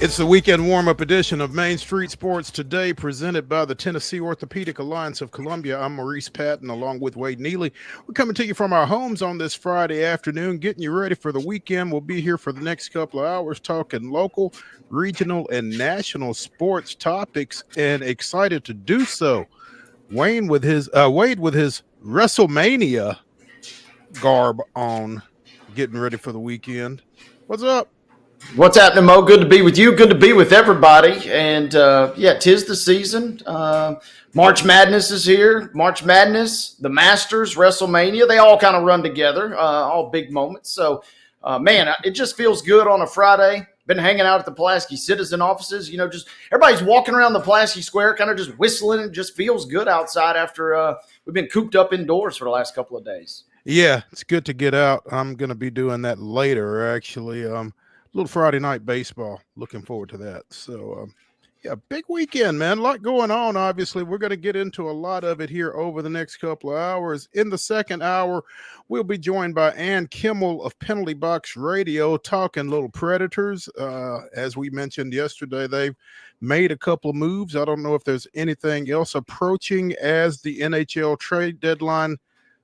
It's the weekend warm-up edition of Main Street Sports Today, presented by the Tennessee Orthopedic Alliance of Columbia. I'm Maurice Patton, along with Wade Neely. We're coming to you from our homes on this Friday afternoon, getting you ready for the weekend. We'll be here for the next couple of hours talking local, regional, and national sports topics, and excited to do so. Wade with his WrestleMania garb on, getting ready for the weekend. What's up? What's happening, Mo? Good to be with you. Good to be with everybody. And yeah, 'tis the season. March Madness is here. March Madness, the Masters, WrestleMania, they all kind of run together, all big moments. So, man, it just feels good on a Friday. Been hanging out at the Pulaski Citizen offices. You know, just everybody's walking around the Pulaski Square, kind of just whistling. It just feels good outside after we've been cooped up indoors for the last couple of days. Yeah, it's good to get out. I'm going to be doing that later, actually. Little Friday night baseball. Looking forward to that. So, yeah, big weekend, man. A lot going on, obviously. We're going to get into a lot of it here over the next couple of hours. In the second hour, we'll be joined by KIMMEL of Penalty Box Radio, talking little Predators. As we mentioned yesterday, they've made a couple of moves. I don't know if there's anything else approaching as the NHL trade deadline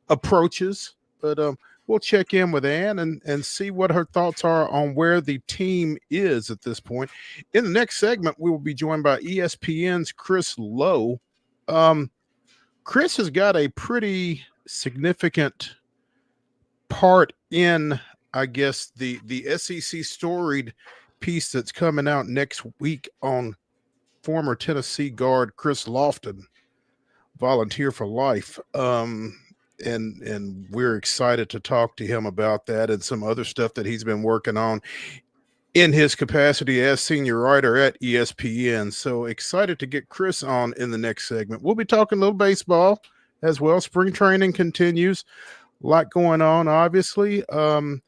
approaches, but we'll check in with Ann and see what her thoughts are on where the team is at this point. In the next segment, we will be joined by ESPN's Chris Lowe. Chris has got a pretty significant part in, I guess, the SEC storied piece that's coming out next week on former Tennessee guard Chris Lofton, volunteer for life. And we're excited to talk to him about that and some other stuff that he's been working on in his capacity as senior writer at ESPN. So excited to get Chris on in the next segment. We'll be talking a little baseball as well. Spring training continues. A lot going on, obviously. The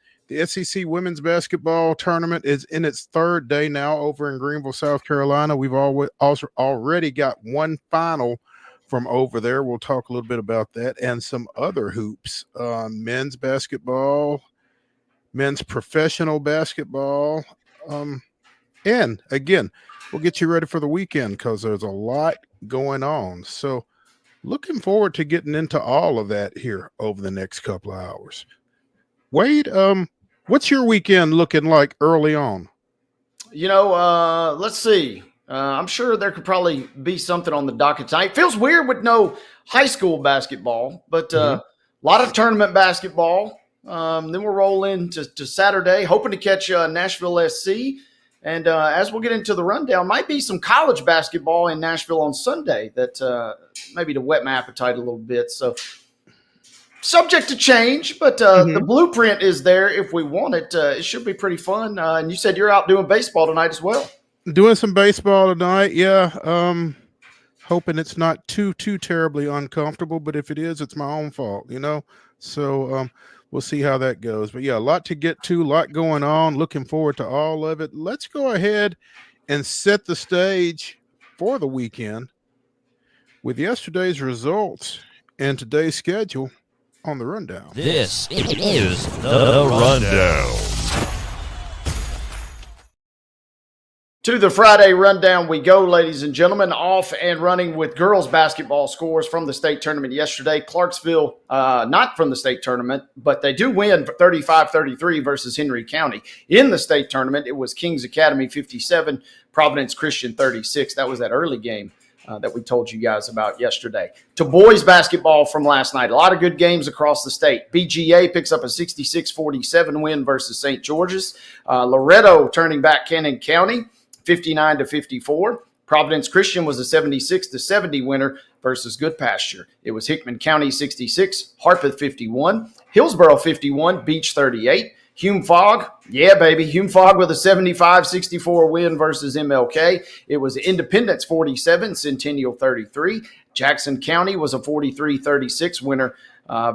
SEC women's basketball tournament is in its third day now over in Greenville, South Carolina. We've also already got one final from over there. We'll talk a little bit about that and some other hoops, men's basketball, men's professional basketball. And again, we'll get you ready for the weekend because there's a lot going on. So looking forward to getting into all of that here over the next couple of hours. Wade, what's your weekend looking like early on? You know, let's see. I'm sure there could probably be something on the docket tonight. Feels weird with no high school basketball, but a lot of tournament basketball. Then we'll roll into Saturday, hoping to catch Nashville SC. And as we'll get into the rundown, might be some college basketball in Nashville on Sunday that maybe to whet my appetite a little bit. So subject to change, but the blueprint is there if we want it. It should be pretty fun. And you said you're out doing baseball tonight as well. Doing some baseball tonight, yeah. Hoping it's not too terribly uncomfortable, but if it is, it's my own fault, you know. So we'll see how that goes. But yeah, a lot to get to, a lot going on. Looking forward to all of it. Let's go ahead and set the stage for the weekend with yesterday's results and today's schedule on the rundown. This is the rundown. To the Friday rundown we go, ladies and gentlemen. Off and running with girls basketball scores from the state tournament yesterday. Clarksville, not from the state tournament, but they do win 35-33 versus Henry County. In the state tournament, it was Kings Academy 57, Providence Christian 36. That was that early game that we told you guys about yesterday. To boys basketball from last night, a lot of good games across the state. BGA picks up a 66-47 win versus St. George's. Loretto turning back Cannon County 59-54. Providence Christian was a 76-70 winner versus Good Pasture. It was Hickman County 66, Harpeth 51, Hillsboro 51, Beach 38. Hume Fogg, yeah, baby. Hume Fogg with a 75-64 win versus MLK. It was Independence 47, Centennial 33. Jackson County was a 43-36 winner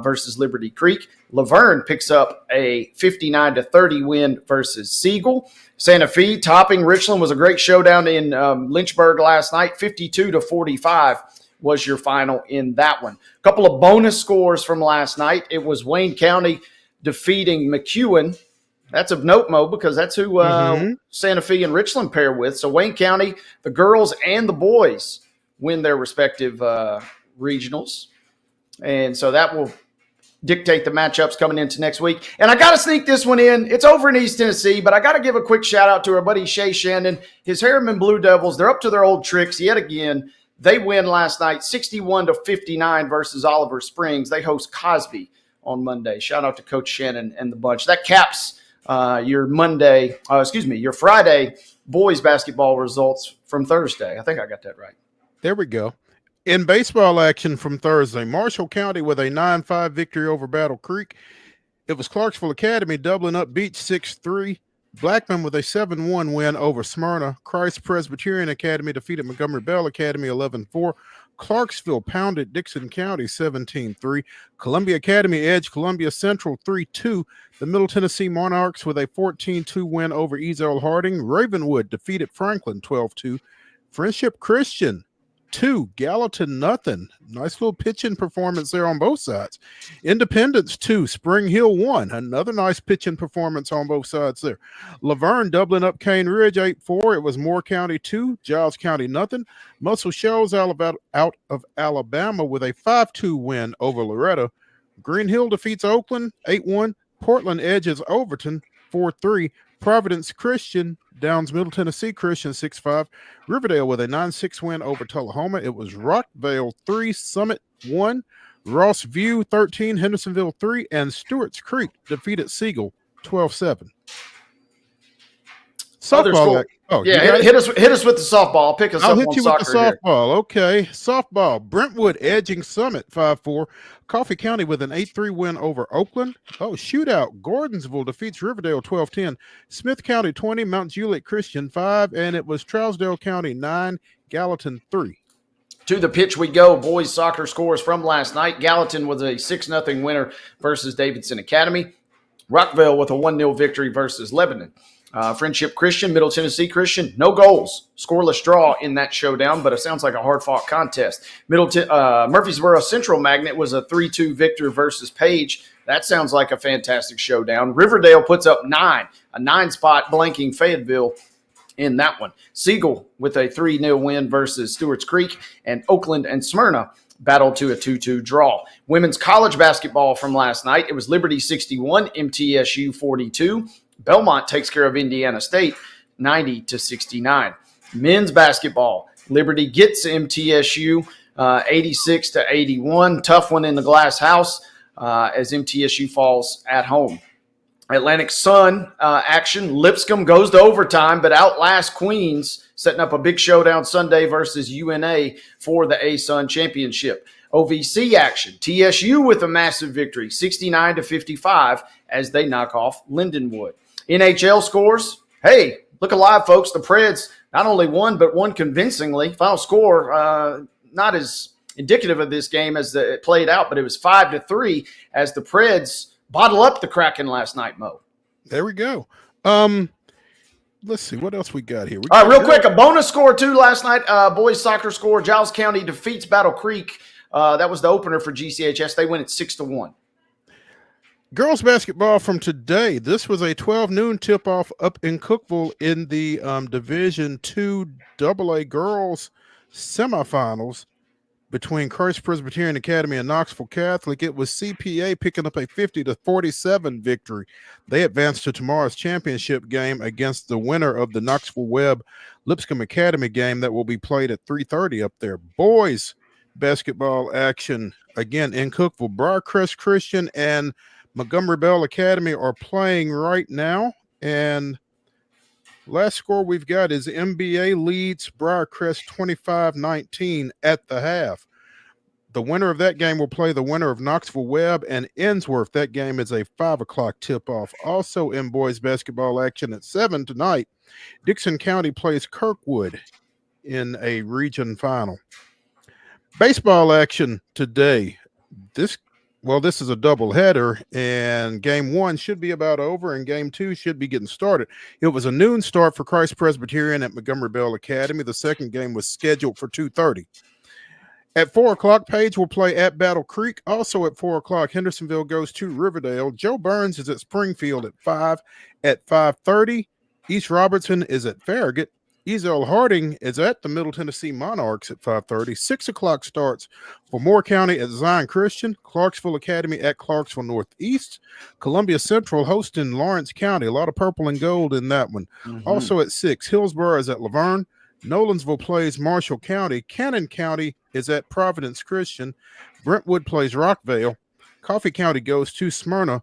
versus Liberty Creek. Laverne picks up a 59-30 win versus Siegel. Santa Fe topping Richland was a great showdown in Lynchburg last night. 52-45 was your final in that one. A couple of bonus scores from last night. It was Wayne County defeating McEwen That's of note, Mo, because that's who Santa Fe and Richland pair with. So Wayne County, the girls and the boys win their respective regionals. And so that will dictate the matchups coming into next week. And I got to sneak this one in. It's over in East Tennessee, but I got to give a quick shout out to our buddy Shay Shannon. His Harriman Blue Devils, they're up to their old tricks yet again. They win last night 61-59 versus Oliver Springs. They host Cosby on Monday. Shout out to Coach Shannon and the bunch. That caps your Friday boys basketball results from Thursday. I think I got that right. There we go. In baseball action from Thursday, Marshall County with a 9-5 victory over Battle Creek. It was Clarksville Academy doubling up Beach 6-3. Blackman with a 7-1 win over Smyrna. Christ Presbyterian Academy defeated Montgomery Bell Academy 11-4. Clarksville pounded Dixon County 17-3. Columbia Academy edged Columbia Central 3-2. The Middle Tennessee Monarchs with a 14-2 win over Ezel Harding. Ravenwood defeated Franklin 12-2. Friendship Christian 2, Gallatin nothing. Nice little pitching performance there on both sides. Independence 2, Spring Hill 1. Another nice pitching performance on both sides there. Laverne doubling up Cane Ridge 8-4. It was Moore County 2, Giles County nothing. Muscle Shoals out of Alabama with a 5-2 win over Loretto. Green Hill defeats Oakland 8-1. Portland edges Overton 4-3. Providence Christian downs Middle Tennessee Christian 6-5. Riverdale with a 9-6 win over Tullahoma. It was Rockvale 3, Summit 1, Ross View 13, Hendersonville 3, and Stewart's Creek defeated Siegel 12-7. Softball. Hit us with the softball. I'll pick us up on soccer. With the softball. Okay. Softball. Brentwood edging Summit 5-4. Coffee County with an 8-3 win over Oakland. Oh, shootout. Gordonsville defeats Riverdale 12-10. Smith County 20, Mount Juliet Christian 5, and it was Trousdale County 9, Gallatin 3. To the pitch we go. Boys soccer scores from last night. Gallatin was a 6-0 winner versus Davidson Academy. Rockville with a 1-0 victory versus Lebanon. Friendship Christian, Middle Tennessee Christian, no goals. Scoreless draw in that showdown, but it sounds like a hard-fought contest. Murfreesboro Central Magnet was a 3-2 victor versus Page. That sounds like a fantastic showdown. Riverdale puts up 9, a 9-spot blanking Fayetteville in that one. Siegel with a 3-0 win versus Stewart's Creek, and Oakland and Smyrna battled to a 2-2 draw. Women's college basketball from last night, it was Liberty 61, MTSU 42. Belmont takes care of Indiana State 90-69. Men's basketball, Liberty gets MTSU 86-81. Tough one in the glass house as MTSU falls at home. Atlantic Sun action. Lipscomb goes to overtime, but outlasts Queens, setting up a big showdown Sunday versus UNA for the ASUN championship. OVC action. TSU with a massive victory, 69-55, as they knock off Lindenwood. NHL scores. Hey, look alive, folks. The Preds not only won, but won convincingly. Final score not as indicative of this game as it played out, but it was 5-3 as the Preds bottle up the Kraken last night, Mo. There we go. Let's see what else we got here. All right, real quick, a bonus score too last night. Boys soccer score. Giles County defeats Battle Creek. That was the opener for GCHS. They win at 6-1. Girls basketball from today. This was a 12 noon tip-off up in Cookeville in the Division II AA girls semifinals between Christ Presbyterian Academy and Knoxville Catholic. It was CPA picking up a 50-47 victory. They advanced to tomorrow's championship game against the winner of the Knoxville Webb Lipscomb Academy game that will be played at 3:30 up there. Boys basketball action again in Cookeville. Briarcrest Christian and Montgomery Bell Academy are playing right now, and last score we've got is MBA leads Briarcrest 25-19 at the half. The winner of that game will play the winner of Knoxville Webb and Ensworth. That game is a 5 o'clock tip-off. Also in boys basketball action at 7 tonight, Dixon County plays Kirkwood in a region final. Baseball action today. This is a doubleheader, and game 1 should be about over, and game 2 should be getting started. It was a noon start for Christ Presbyterian at Montgomery Bell Academy. The second game was scheduled for 2:30. At 4 o'clock, Page will play at Battle Creek. Also at 4 o'clock, Hendersonville goes to Riverdale. Joe Burns is at Springfield at 5. At 5:30, East Robertson is at Farragut. Ezel Harding is at the Middle Tennessee Monarchs at 5:30. 6 o'clock starts for Moore County at Zion Christian. Clarksville Academy at Clarksville Northeast. Columbia Central hosting Lawrence County. A lot of purple and gold in that one. Also at 6, Hillsborough is at Laverne. Nolensville plays Marshall County. Cannon County is at Providence Christian. Brentwood plays Rockvale. Coffee County goes to Smyrna.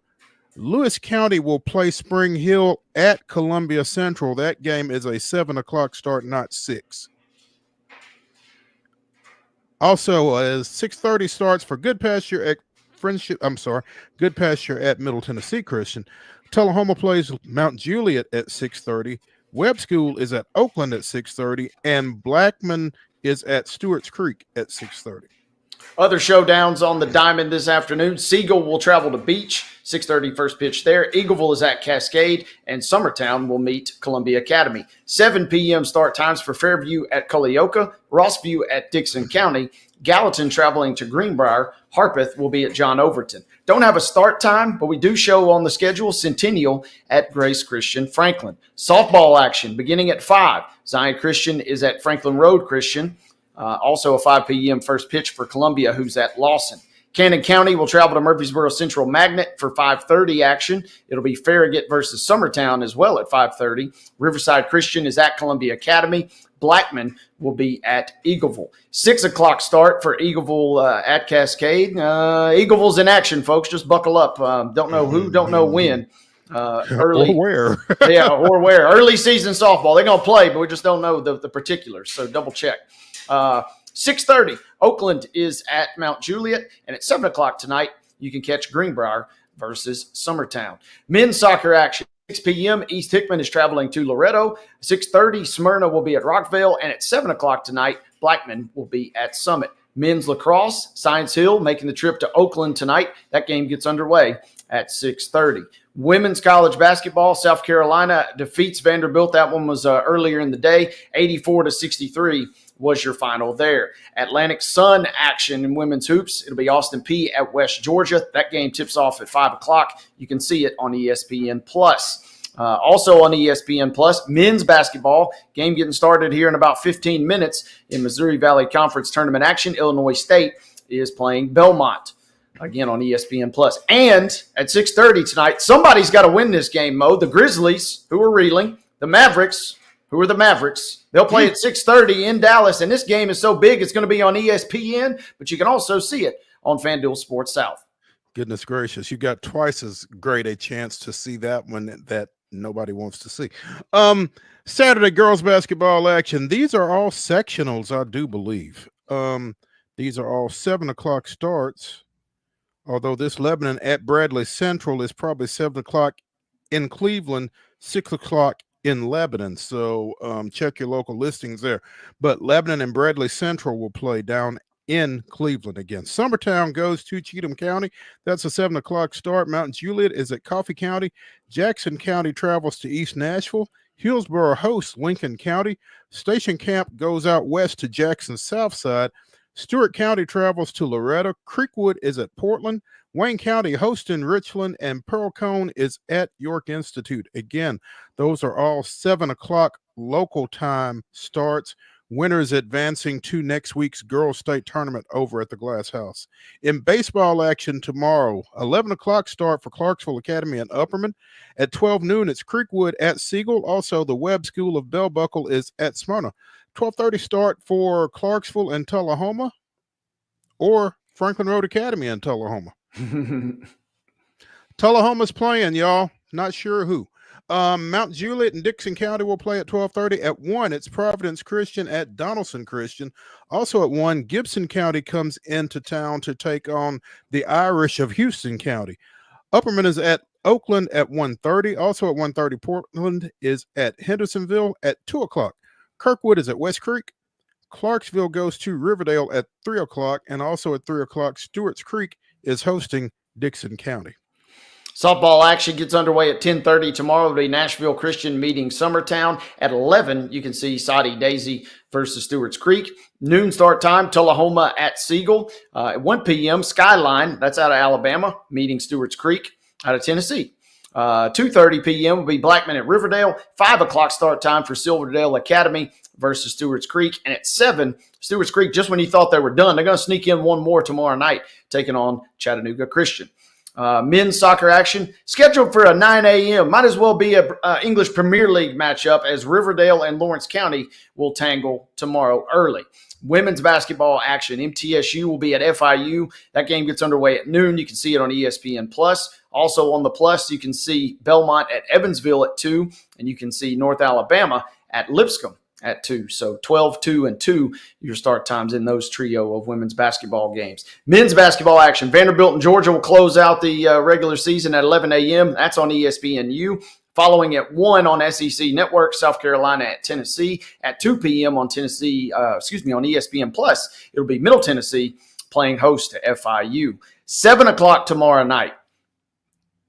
Lewis County will play Spring Hill at Columbia Central. That game is a 7 o'clock start, not 6. Also, as 6:30 starts for Good Pasture at Good Pasture at Middle Tennessee Christian. Tullahoma plays Mount Juliet at 6:30. Webb School is at Oakland at 6:30, and Blackman is at Stewart's Creek at 6:30. Other showdowns on the diamond this afternoon. Siegel will travel to Beach, 6:30 first pitch there. Eagleville is at Cascade, and Summertown will meet Columbia Academy. 7 p.m. start times for Fairview at Culleoka, Rossview at Dixon County, Gallatin traveling to Greenbrier, Harpeth will be at John Overton. Don't have a start time, but we do show on the schedule Centennial at Grace Christian Franklin. Softball action beginning at 5. Zion Christian is at Franklin Road Christian. Also a 5 p.m. first pitch for Columbia, who's at Lawson. Cannon County will travel to Murfreesboro Central Magnet for 5:30 action. It'll be Farragut versus Summertown as well at 5:30. Riverside Christian is at Columbia Academy. Blackman will be at Eagleville. 6 o'clock start for Eagleville at Cascade. Eagleville's in action, folks. Just buckle up. Don't know who, don't know when. Early, or where. Yeah, or where. Early season softball. They're going to play, but we just don't know the particulars, so double check. 6:30, Oakland is at Mount Juliet, and at 7 o'clock tonight, you can catch Greenbrier versus Summertown. Men's soccer action, 6 p.m., East Hickman is traveling to Loretto. 6:30, Smyrna will be at Rockvale, and at 7 o'clock tonight, Blackman will be at Summit. Men's lacrosse, Science Hill making the trip to Oakland tonight. That game gets underway at 6:30. Women's college basketball, South Carolina defeats Vanderbilt. That one was earlier in the day, 84-63. Was your final there. Atlantic Sun action in women's hoops. It'll be Austin Peay at West Georgia. That game tips off at 5 o'clock. You can see it on ESPN+. Also on ESPN+, men's basketball. Game getting started here in about 15 minutes in Missouri Valley Conference tournament action. Illinois State is playing Belmont. Again on ESPN+. And at 6:30 tonight, somebody's got to win this game, Mo. The Grizzlies, who are reeling. The Mavericks, who are the Mavericks. They'll play at 6:30 in Dallas, and this game is so big it's going to be on ESPN, but you can also see it on FanDuel Sports South. Goodness gracious, you got twice as great a chance to see that one that nobody wants to see. Saturday girls basketball action. These are all sectionals, I do believe. These are all 7 o'clock starts, although this Lebanon at Bradley Central is probably 7 o'clock in Cleveland, 6 o'clock in Lebanon. So check your local listings there. But Lebanon and Bradley Central will play down in Cleveland again. Summertown goes to Cheatham County. That's a 7 o'clock start. Mount Juliet is at Coffee County. Jackson County travels to East Nashville. Hillsborough hosts Lincoln County. Station Camp goes out west to Jackson's south side. Stewart County travels to Loretto. Creekwood is at Portland. Wayne County hosting Richland, and Pearl Cone is at York Institute. Again, those are all 7 o'clock local time starts. Winners advancing to next week's girls' state tournament over at the Glass House. In baseball action tomorrow, 11 o'clock start for Clarksville Academy and Upperman. At 12 noon, it's Creekwood at Siegel. Also, the Webb School of Bell Buckle is at Smyrna. 12:30 start for Clarksville and Tullahoma, or Franklin Road Academy in Tullahoma. Tullahoma's playing, y'all. Not sure who. Mount Juliet and Dixon County will play at 12:30. At 1, it's Providence Christian at Donaldson Christian. Also at 1, Gibson County comes into town to take on the Irish of Houston County. Upperman is at Oakland at 1:30. Also at 1:30, Portland is at Hendersonville. At 2 o'clock, Kirkwood is at West Creek. Clarksville goes to Riverdale at 3 o'clock. And also at 3 o'clock, Stewart's Creek is hosting Dixon County. Softball action gets underway at 10:30 tomorrow. It'll be Nashville Christian meeting Summertown. At 11, you can see Soddy Daisy versus Stewart's Creek. Noon start time, Tullahoma at Siegel. At 1 p.m., Skyline, that's out of Alabama, meeting Stewart's Creek out of Tennessee. 2:30 p.m. will be Blackman at Riverdale. 5 o'clock start time for Silverdale Academy versus Stewart's Creek. And at 7, Stewart's Creek, just when you thought they were done, they're going to sneak in one more tomorrow night, taking on Chattanooga Christian. Men's soccer action scheduled for a 9 a.m. Might as well be a English Premier League matchup, as Riverdale and Lawrence County will tangle tomorrow early. Women's basketball action, MTSU will be at FIU. That game gets underway at noon. You can see it on ESPN Plus. Also on the Plus, you can see Belmont at Evansville at 2, and you can see North Alabama at Lipscomb at 2. So 12, 2, and 2, your start times in those trio of women's basketball games. Men's basketball action, Vanderbilt and Georgia will close out the regular season at 11 a.m. That's on ESPNU. Following at 1 on SEC Network, South Carolina at Tennessee. At 2 p.m. on on ESPN Plus, it'll be Middle Tennessee playing host to FIU. 7 o'clock tomorrow night.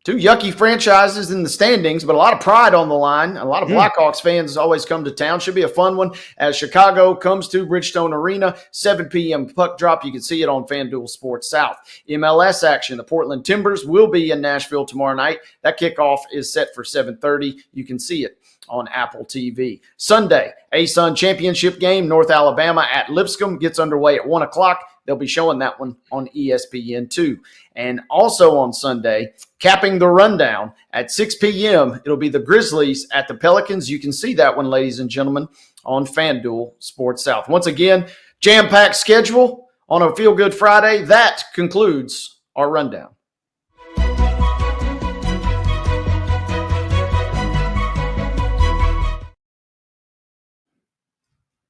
2 yucky franchises in the standings, but a lot of pride on the line. A lot of Blackhawks fans always come to town. Should be a fun one as Chicago comes to Bridgestone Arena. 7 p.m. puck drop. You can see it on FanDuel Sports South. MLS action. The Portland Timbers will be in Nashville tomorrow night. That kickoff is set for 7:30. You can see it on Apple TV. Sunday, ASUN championship game, North Alabama at Lipscomb gets underway at 1 o'clock. They'll be showing that one on ESPN2. And also on Sunday, capping the rundown at 6 p.m., it'll be the Grizzlies at the Pelicans. You can see that one, ladies and gentlemen, on FanDuel Sports South. Once again, jam-packed schedule on a Feel Good Friday. That concludes our rundown.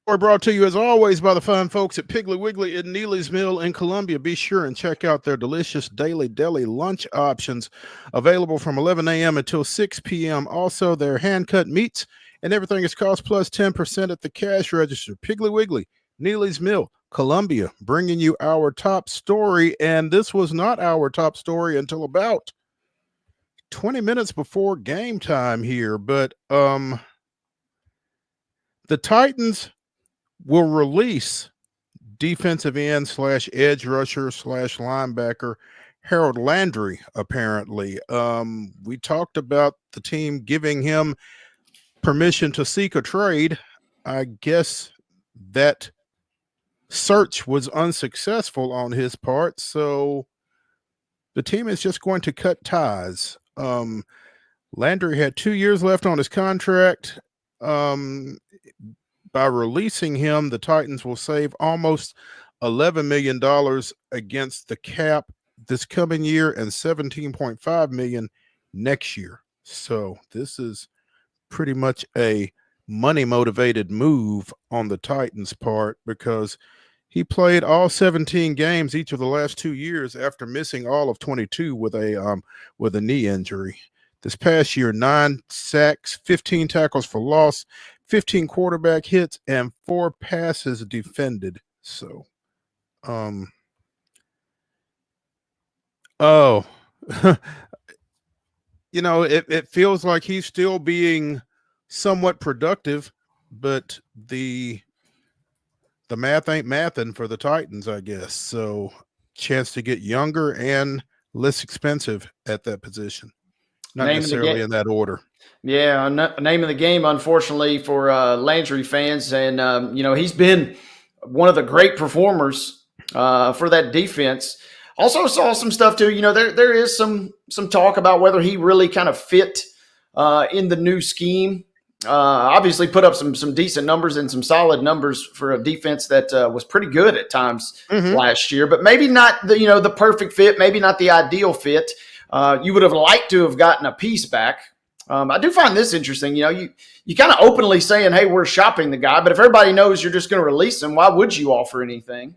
We're brought to you, as always, by the fine folks at Piggly Wiggly in Neely's Mill in Columbia. Be sure and check out their delicious daily deli lunch options available from 11 a.m. until 6 p.m. Also, their hand-cut meats and everything is cost plus 10% at the cash register. Piggly Wiggly, Neely's Mill, Columbia, bringing you our top story. And this was not our top story until about 20 minutes before game time here. But the Titans will release defensive end / edge rusher / linebacker Harold Landry, apparently. We talked about the team giving him permission to seek a trade. I guess that search was unsuccessful on his part, so the team is just going to cut ties. Landry had 2 years left on his contract. By releasing him, the Titans will save almost $11 million against the cap this coming year and $17.5 million next year. So this is pretty much a money-motivated move on the Titans' part, because he played all 17 games each of the last 2 years after missing all of 22 with a knee injury. This past year, 9 sacks, 15 tackles for loss, 15 quarterback hits, and 4 passes defended. So, it feels like he's still being somewhat productive, but the math ain't mathin' for the Titans, I guess. So, chance to get younger and less expensive at that position. Not necessarily in that order. Yeah, name of the game, unfortunately, for Landry fans. And, he's been one of the great performers for that defense. Also saw some stuff, too. There is some talk about whether he really kind of fit in the new scheme. Obviously put up some decent numbers and some solid numbers for a defense that was pretty good at times last year. But maybe not the perfect fit, maybe not the ideal fit. You would have liked to have gotten a piece back. I do find this interesting. You kind of openly saying, hey, we're shopping the guy, but if everybody knows you're just going to release him, why would you offer anything?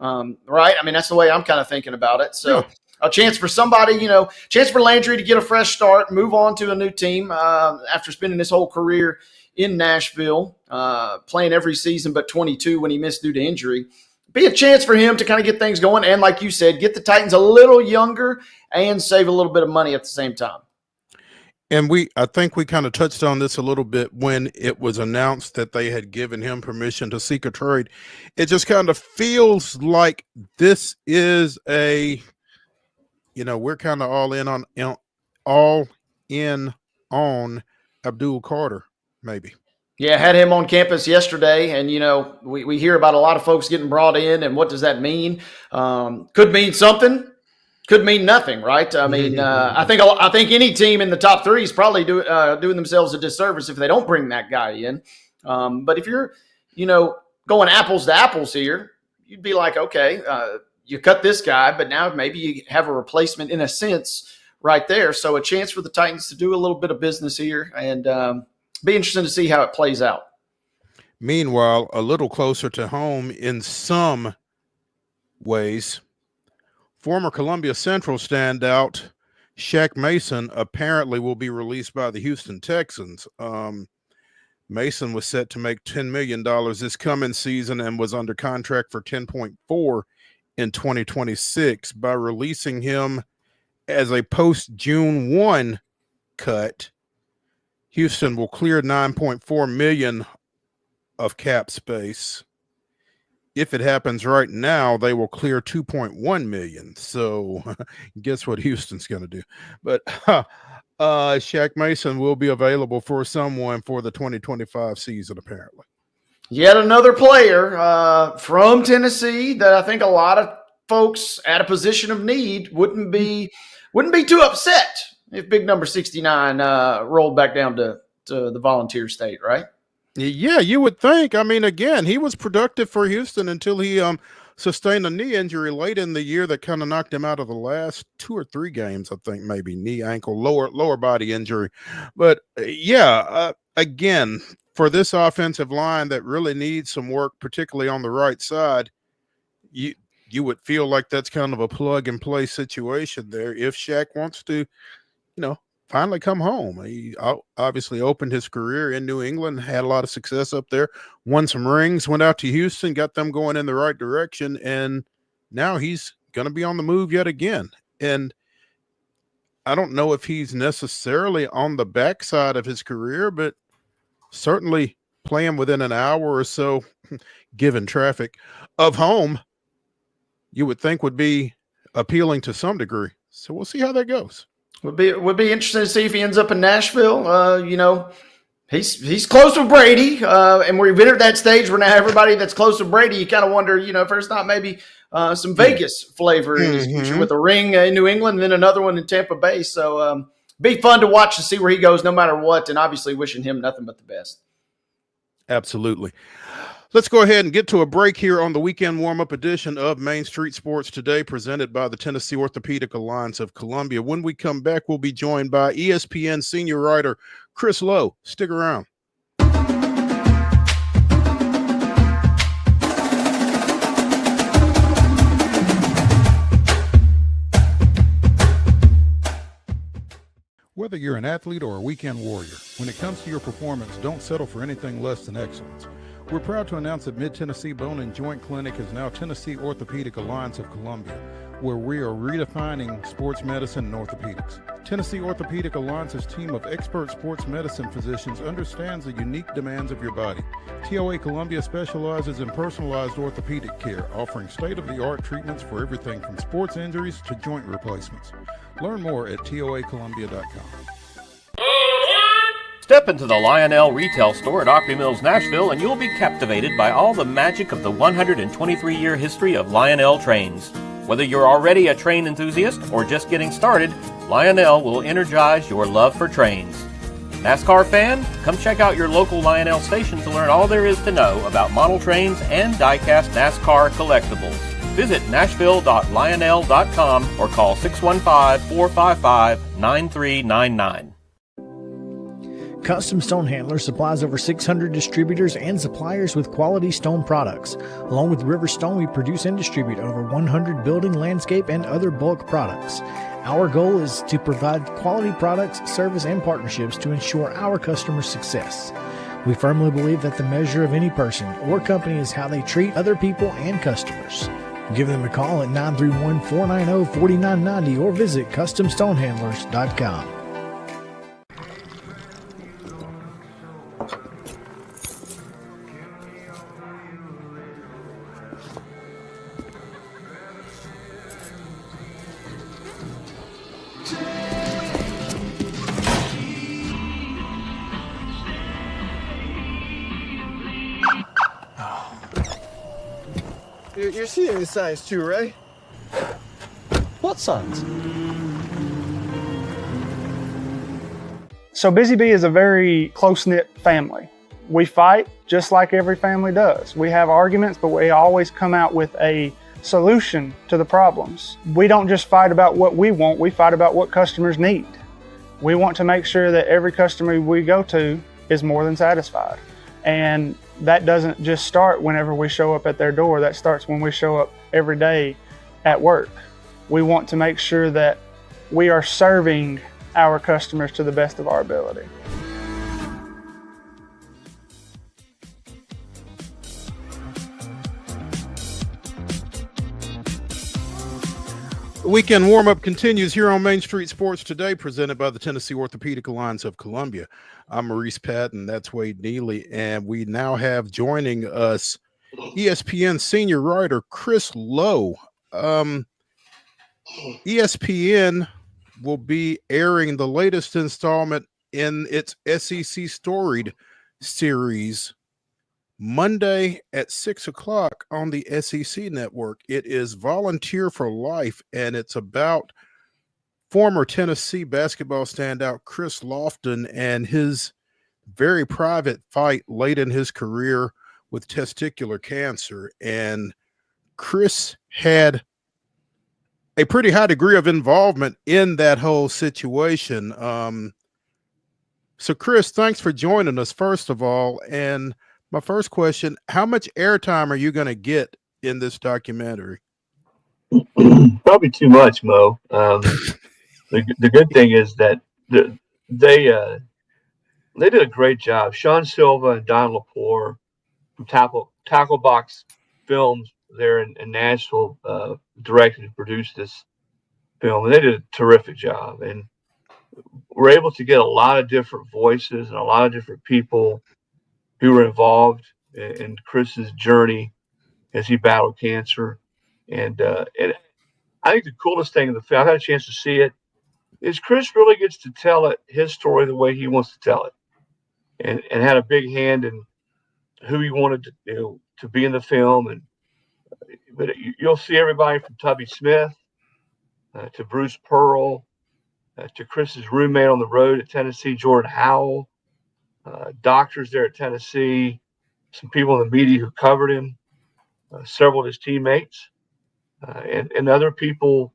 Right? I mean, that's the way I'm kind of thinking about it. So a chance for somebody, chance for Landry to get a fresh start, move on to a new team after spending his whole career in Nashville, playing every season but 22 when he missed due to injury. be a chance for him to kind of get things going. And like you said, get the Titans a little younger and save a little bit of money at the same time. And I think we kind of touched on this a little bit when it was announced that they had given him permission to seek a trade. It just kind of feels like this is we're kind of all in on Abdul Carter, maybe. Yeah, had him on campus yesterday, and we hear about a lot of folks getting brought in, and what does that mean? Could mean something, could mean nothing, right? I mean, I think any team in the top three is probably doing themselves a disservice if they don't bring that guy in. But if you're, going apples to apples here, you'd be like, okay, you cut this guy, but now maybe you have a replacement in a sense right there. So a chance for the Titans to do a little bit of business here, and be interesting to see how it plays out. Meanwhile, a little closer to home in some ways, former Columbia Central standout Shaq Mason apparently will be released by the Houston Texans. Mason was set to make $10 million this coming season and was under contract for $10.4 in 2026. By releasing him as a post-June 1 cut, Houston will clear $9.4 million of cap space. If it happens right now, they will clear $2.1 million. So guess what Houston's going to do? But Shaq Mason will be available for someone for the 2025 season, apparently. Yet another player from Tennessee that I think a lot of folks at a position of need wouldn't be too upset if big number 69 rolled back down to the Volunteer State, right? Yeah, you would think. I mean, again, he was productive for Houston until he sustained a knee injury late in the year that kind of knocked him out of the last 2 or 3 games, I think, maybe knee, ankle, lower body injury. But again, for this offensive line that really needs some work, particularly on the right side, you would feel like that's kind of a plug and play situation there. If Shaq wants to, finally come home. He obviously opened his career in New England, had a lot of success up there, won some rings, went out to Houston, got them going in the right direction, and now he's going to be on the move yet again. And I don't know if he's necessarily on the backside of his career, but certainly playing within an hour or so, given traffic, of home, you would think would be appealing to some degree. So we'll see how that goes. Would be interesting to see if he ends up in Nashville. He's close with Brady, and we've entered that stage where now everybody that's close with Brady, you kind of wonder, if there's not maybe some Vegas flavor in his future with a ring in New England and then another one in Tampa Bay. So be fun to watch to see where he goes no matter what, and obviously wishing him nothing but the best. Absolutely. Let's go ahead and get to a break here on the weekend warm-up edition of Main Street Sports Today, presented by the Tennessee Orthopedic Alliance of Columbia. When we come back, we'll be joined by ESPN senior writer Chris Lowe. Stick around. Whether you're an athlete or a weekend warrior, when it comes to your performance, don't settle for anything less than excellence. We're proud to announce that Mid-Tennessee Bone and Joint Clinic is now Tennessee Orthopedic Alliance of Columbia, where we are redefining sports medicine and orthopedics. Tennessee Orthopedic Alliance's team of expert sports medicine physicians understands the unique demands of your body. TOA Columbia specializes in personalized orthopedic care, offering state-of-the-art treatments for everything from sports injuries to joint replacements. Learn more at toacolumbia.com. Step into the Lionel retail store at Opry Mills, Nashville, and you'll be captivated by all the magic of the 123-year history of Lionel trains. Whether you're already a train enthusiast or just getting started, Lionel will energize your love for trains. NASCAR fan? Come check out your local Lionel station to learn all there is to know about model trains and die-cast NASCAR collectibles. Visit nashville.lionel.com or call 615-455-9399. Custom Stone Handler supplies over 600 distributors and suppliers with quality stone products. Along with River Stone, we produce and distribute over 100 building, landscape, and other bulk products. Our goal is to provide quality products, service, and partnerships to ensure our customers' success. We firmly believe that the measure of any person or company is how they treat other people and customers. Give them a call at 931-490-4990 or visit CustomStonehandlers.com. You're seeing the signs too, right? What signs? So Busy Bee is a very close-knit family. We fight just like every family does. We have arguments, but we always come out with a solution to the problems. We don't just fight about what we want, we fight about what customers need. We want to make sure that every customer we go to is more than satisfied. And that doesn't just start whenever we show up at their door, that starts when we show up every day at work. We want to make sure that we are serving our customers to the best of our ability. The weekend warm-up continues here on Main Street Sports Today, presented by the Tennessee Orthopedic Alliance of Columbia. I'm Maurice Patton, that's Wade Neely, and we now have joining us ESPN senior writer Chris Lowe. ESPN will be airing the latest installment in its SEC Storied series Monday at 6 o'clock on the SEC network. It is Volunteer for Life, and it's about former Tennessee basketball standout Chris Lofton and his very private fight late in his career with testicular cancer. And Chris had a pretty high degree of involvement in that whole situation. So Chris, thanks for joining us, first of all. And my first question, how much airtime are you going to get in this documentary? Probably too much, Mo. The good thing is that they did a great job. Sean Silva and Don Lepore from Tackle Box Films there in Nashville directed and produced this film, and they did a terrific job. And we're able to get a lot of different voices and a lot of different people who were involved in Chris's journey as he battled cancer. And I think the coolest thing in the film, I've had a chance to see it, is Chris really gets to tell his story the way he wants to tell it, and had a big hand in who he wanted to be in the film. But you'll see everybody from Tubby Smith to Bruce Pearl to Chris's roommate on the road at Tennessee, Jordan Howell, doctors there at Tennessee, some people in the media who covered him, several of his teammates, and other people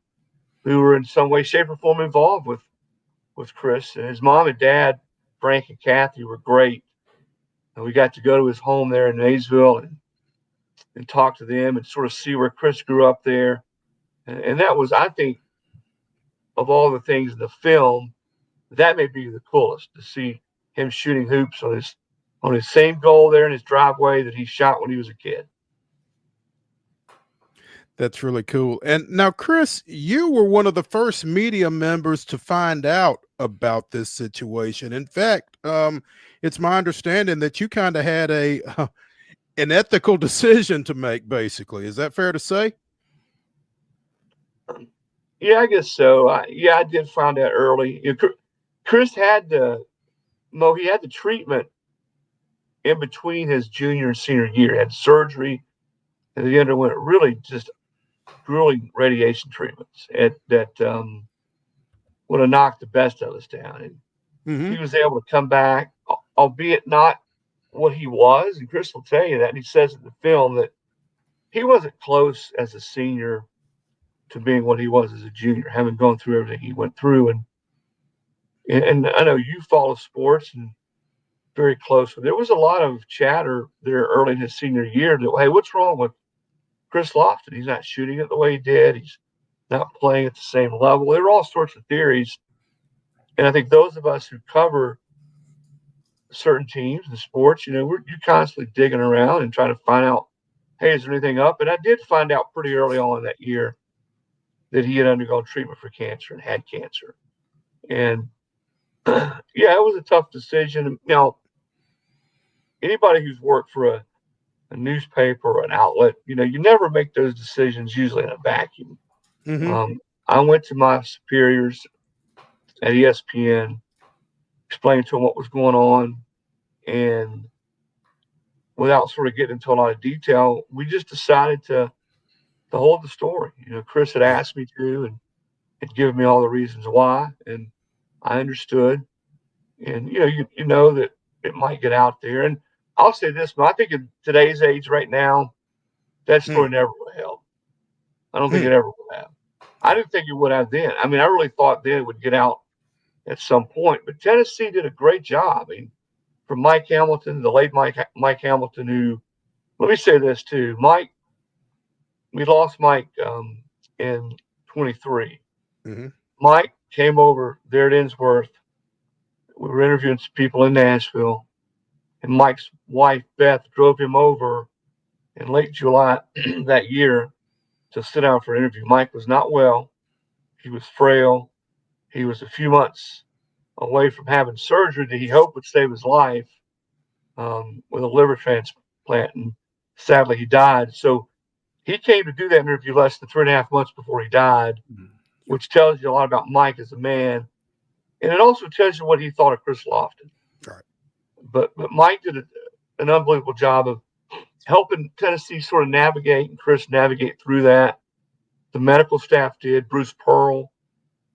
who were in some way, shape, or form involved with Chris. And his mom and dad, Frank and Kathy, were great. And we got to go to his home there in Maysville and talk to them and sort of see where Chris grew up there. And that was, I think, of all the things in the film, that may be the coolest, to see him shooting hoops on his same goal there in his driveway that he shot when he was a kid. That's really cool. And now, Chris, you were one of the first media members to find out about this situation. In fact, it's my understanding that you kind of had an ethical decision to make, basically. Is that fair to say? Yeah, I guess so. I did find out early. Chris had he had the treatment in between his junior and senior year. He had surgery, and he underwent really just grueling radiation treatments that would have knocked the best of us down. And he was able to come back, albeit not what he was. And Chris will tell you that. And he says in the film that he wasn't close as a senior to being what he was as a junior, having gone through everything he went through. And I know you follow sports and very close. There was a lot of chatter there early in his senior year that, hey, what's wrong with Chris Lofton? He's not shooting it the way he did. He's not playing at the same level. There were all sorts of theories. And I think those of us who cover certain teams and sports, you're constantly digging around and trying to find out, hey, is there anything up? And I did find out pretty early on in that year that he had undergone treatment for cancer and had cancer. And yeah, it was a tough decision. Now, anybody who's worked for a newspaper or an outlet, you never make those decisions usually in a vacuum. Mm-hmm. I went to my superiors at ESPN, explained to them what was going on, and without sort of getting into a lot of detail, we just decided to hold the story. Chris had asked me to, and had given me all the reasons why, and I understood. And you know that it might get out there. And I'll say this, but I think in today's age right now, that story never would have held. I don't think it ever would have. I didn't think it would have then. I mean, I really thought then it would get out at some point. But Tennessee did a great job. I mean, from Mike Hamilton, the late Mike Hamilton, who, let me say this too, Mike, we lost Mike in 23. Mm-hmm. Mike came over there at Innsworth. We were interviewing some people in Nashville, and Mike's wife, Beth, drove him over in late July that year to sit down for an interview. Mike was not well. He was frail. He was a few months away from having surgery that he hoped would save his life with a liver transplant, and sadly he died. So he came to do that interview less than 3.5 months before he died, which tells you a lot about Mike as a man. And it also tells you what he thought of Chris Lofton. Right. But Mike did an unbelievable job of helping Tennessee sort of navigate, and Chris navigate through that. The medical staff did. Bruce Pearl.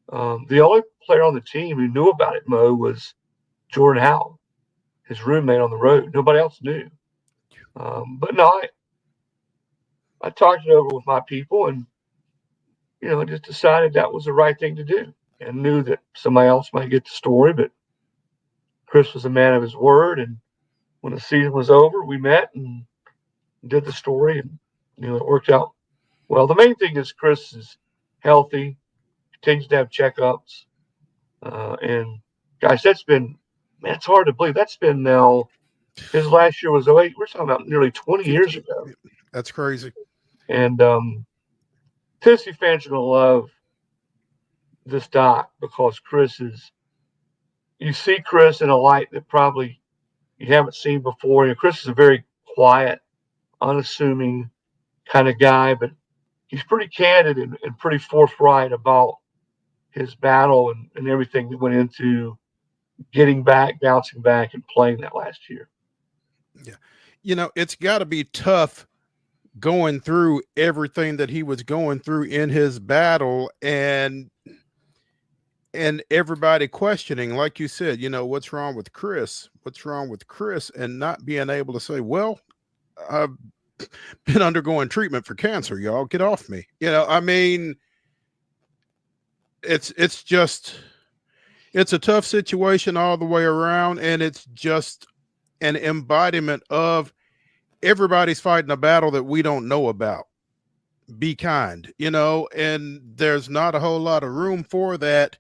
The only player on the team who knew about it, Mo, was Jordan Howell, his roommate on the road. Nobody else knew. But no, I talked it over with my people, and just decided that was the right thing to do, and knew that somebody else might get the story. But Chris was a man of his word, and when the season was over, we met and did the story, and it worked out well. The main thing is Chris is healthy, continues to have checkups, and guys, that's been, man, it's hard to believe. That's been now, his last year was 08. We're talking about nearly 20 years ago. That's crazy. And Tennessee fans are going to love this doc because you see Chris in a light that probably you haven't seen before. Chris is a very quiet, unassuming kind of guy, but he's pretty candid and pretty forthright about his battle and everything that went into getting back, bouncing back, and playing that last year. Yeah. It's got to be tough going through everything that he was going through in his battle, and everybody questioning, like you said, what's wrong with Chris? What's wrong with Chris? And not being able to say, well, I've been undergoing treatment for cancer, y'all. Get off me. I mean, it's a tough situation all the way around, and it's just an embodiment of everybody's fighting a battle that we don't know about. Be kind, and there's not a whole lot of room for that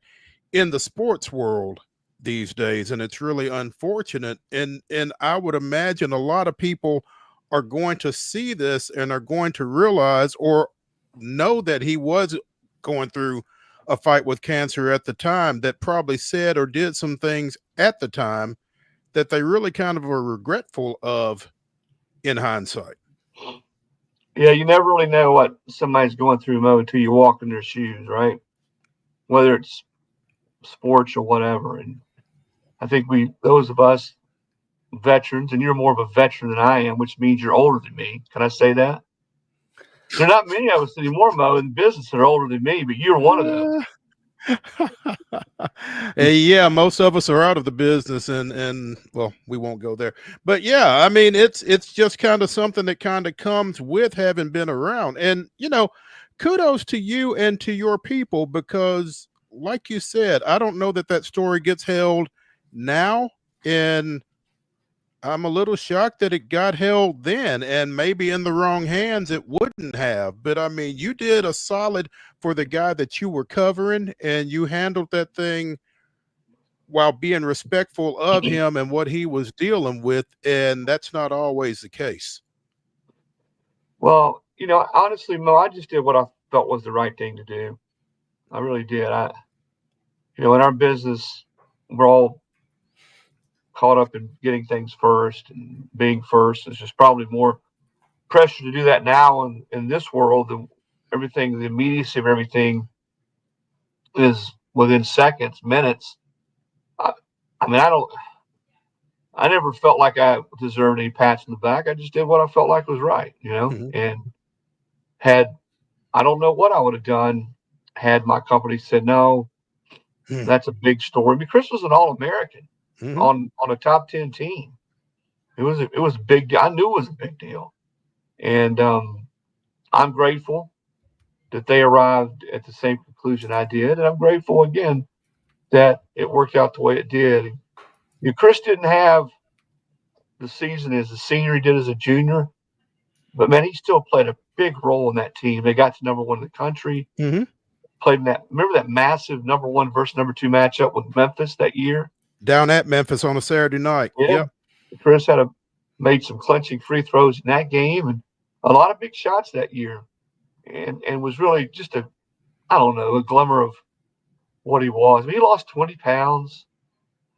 in the sports world these days, and it's really unfortunate. And I would imagine a lot of people are going to see this and are going to realize or know that he was going through a fight with cancer at the time, that probably said or did some things at the time that they really kind of are regretful of in hindsight. Yeah, you never really know what somebody's going through, Mo, until you walk in their shoes, right? Whether it's sports or whatever. And I think those of us veterans, and you're more of a veteran than I am, which means you're older than me. Can I say that? There are not many of us anymore, Mo, in business that are older than me, but you're one of them. Yeah, most of us are out of the business, and well, we won't go there. But yeah, I mean, it's just kind of something that kind of comes with having been around. And kudos to you and to your people, because like you said, I don't know that story gets held now, and I'm a little shocked that it got held then, and maybe in the wrong hands it wouldn't have. But I mean, you did a solid for the guy that you were covering, and you handled that thing while being respectful of him and what he was dealing with, and that's not always the case. Well, honestly, Mo, I just did what I felt was the right thing to do. I really did. In our business, we're all caught up in getting things first, and being first is just probably more pressure to do that now in this world. The immediacy of everything is within seconds, minutes. I mean, I never felt like I deserved any pats in the back. I just did what I felt like was right, and I don't know what I would have done had my company said, no, that's a big story. I mean, Chris was an All-American on a top 10 team. It was a big deal. I knew it was a big deal. And I'm grateful that they arrived at the same conclusion I did. And I'm grateful again that it worked out the way it did. Chris didn't have the season as a senior he did as a junior, but man, he still played a big role in that team. They got to number one in the country. Played in remember that massive number one versus number two matchup with Memphis that year? Down at Memphis on a Saturday night. Yeah. Yep. Chris made some clinching free throws in that game and a lot of big shots that year. And was really just a glimmer of what he was. I mean, he lost 20 pounds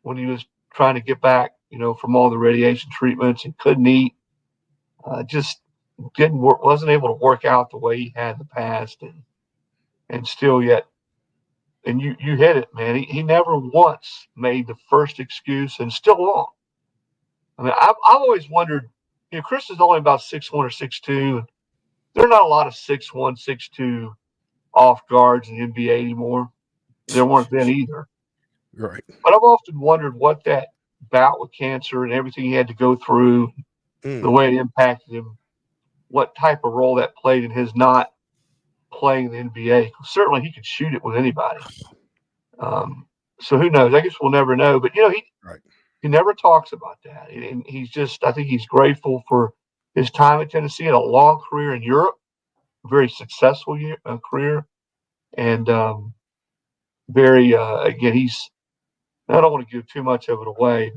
when he was trying to get back, from all the radiation treatments, and couldn't eat. Just wasn't able to work out the way he had in the past, and still yet. And you hit it, man. He never once made the first excuse, and still won't. I mean, I've always wondered. Chris is only about 6'1" or 6'2". There are not a lot of 6'1", 6'2" off guards in the NBA anymore. There weren't then either. Right. But I've often wondered what that bout with cancer and everything he had to go through, the way it impacted him, what type of role that played in his not playing in the NBA. Certainly he could shoot it with anybody. So who knows? I guess we'll never know. But, he never talks about that. And I think he's grateful for his time at Tennessee, had a long career in Europe, very successful career. And again, I don't want to give too much of it away.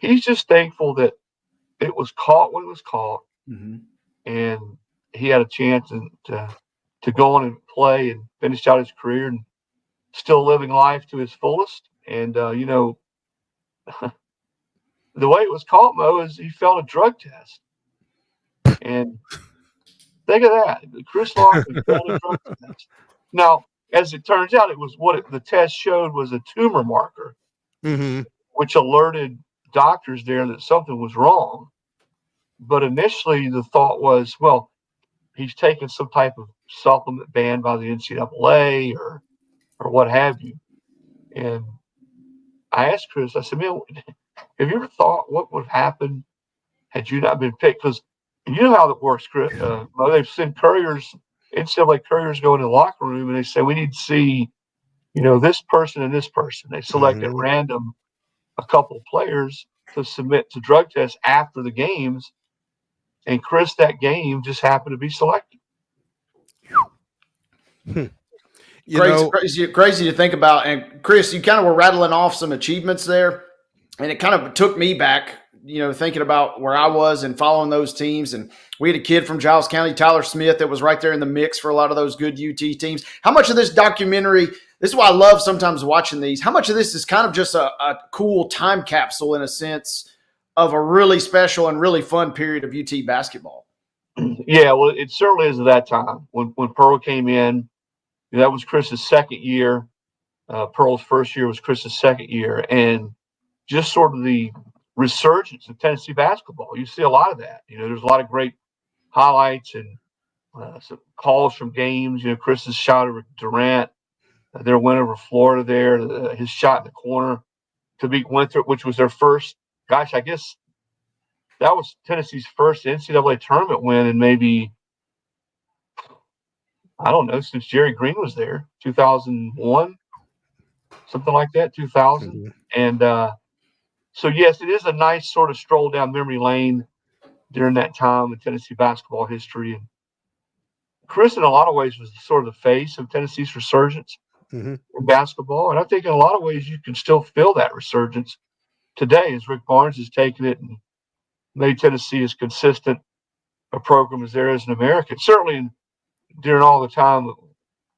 He's just thankful that it was caught when it was caught, and he had a chance to go on and play and finish out his career and still living life to his fullest. And the way it was caught, Mo, is he failed a drug test. And think of that. Chris Lofton failed a drug test. Now, as it turns out, it was the test showed was a tumor marker, which alerted doctors there that something was wrong. But initially, the thought was, well, he's taken some type of supplement banned by the NCAA or what have you. And I asked Chris, I said, man, have you ever thought what would have happened had you not been picked? Because you know how that works, Chris. They've sent couriers, NCAA couriers go into the locker room and they say, we need to see, this person and this person. They select at random a couple of players to submit to drug tests after the games. And Chris, that game just happened to be selected. Crazy to think about. And Chris, you kind of were rattling off some achievements there, and it kind of took me back, thinking about where I was and following those teams. And we had a kid from Giles County, Tyler Smith, that was right there in the mix for a lot of those good UT teams. How much of this documentary, this is why I love sometimes watching these, how much of this is kind of just a cool time capsule in a sense of a really special and really fun period of UT basketball? Yeah, well, it certainly is at that time. When Pearl came in, that was Chris's second year. Pearl's first year was Chris's second year. And just sort of the resurgence of Tennessee basketball. You see a lot of that. There's a lot of great highlights and some calls from games. Chris's shot over Durant, their win over Florida there, his shot in the corner to beat Winthrop, which was their first, I guess that was Tennessee's first NCAA tournament win in maybe, I don't know, since Jerry Green was there, 2001, something like that, 2000. And so, yes, it is a nice sort of stroll down memory lane during that time in Tennessee basketball history. And Chris, in a lot of ways, was sort of the face of Tennessee's resurgence. Mhm. in basketball. And I think in a lot of ways you can still feel that resurgence today as Rick Barnes has taken it and made Tennessee as consistent a program as there is in America. Certainly during all the time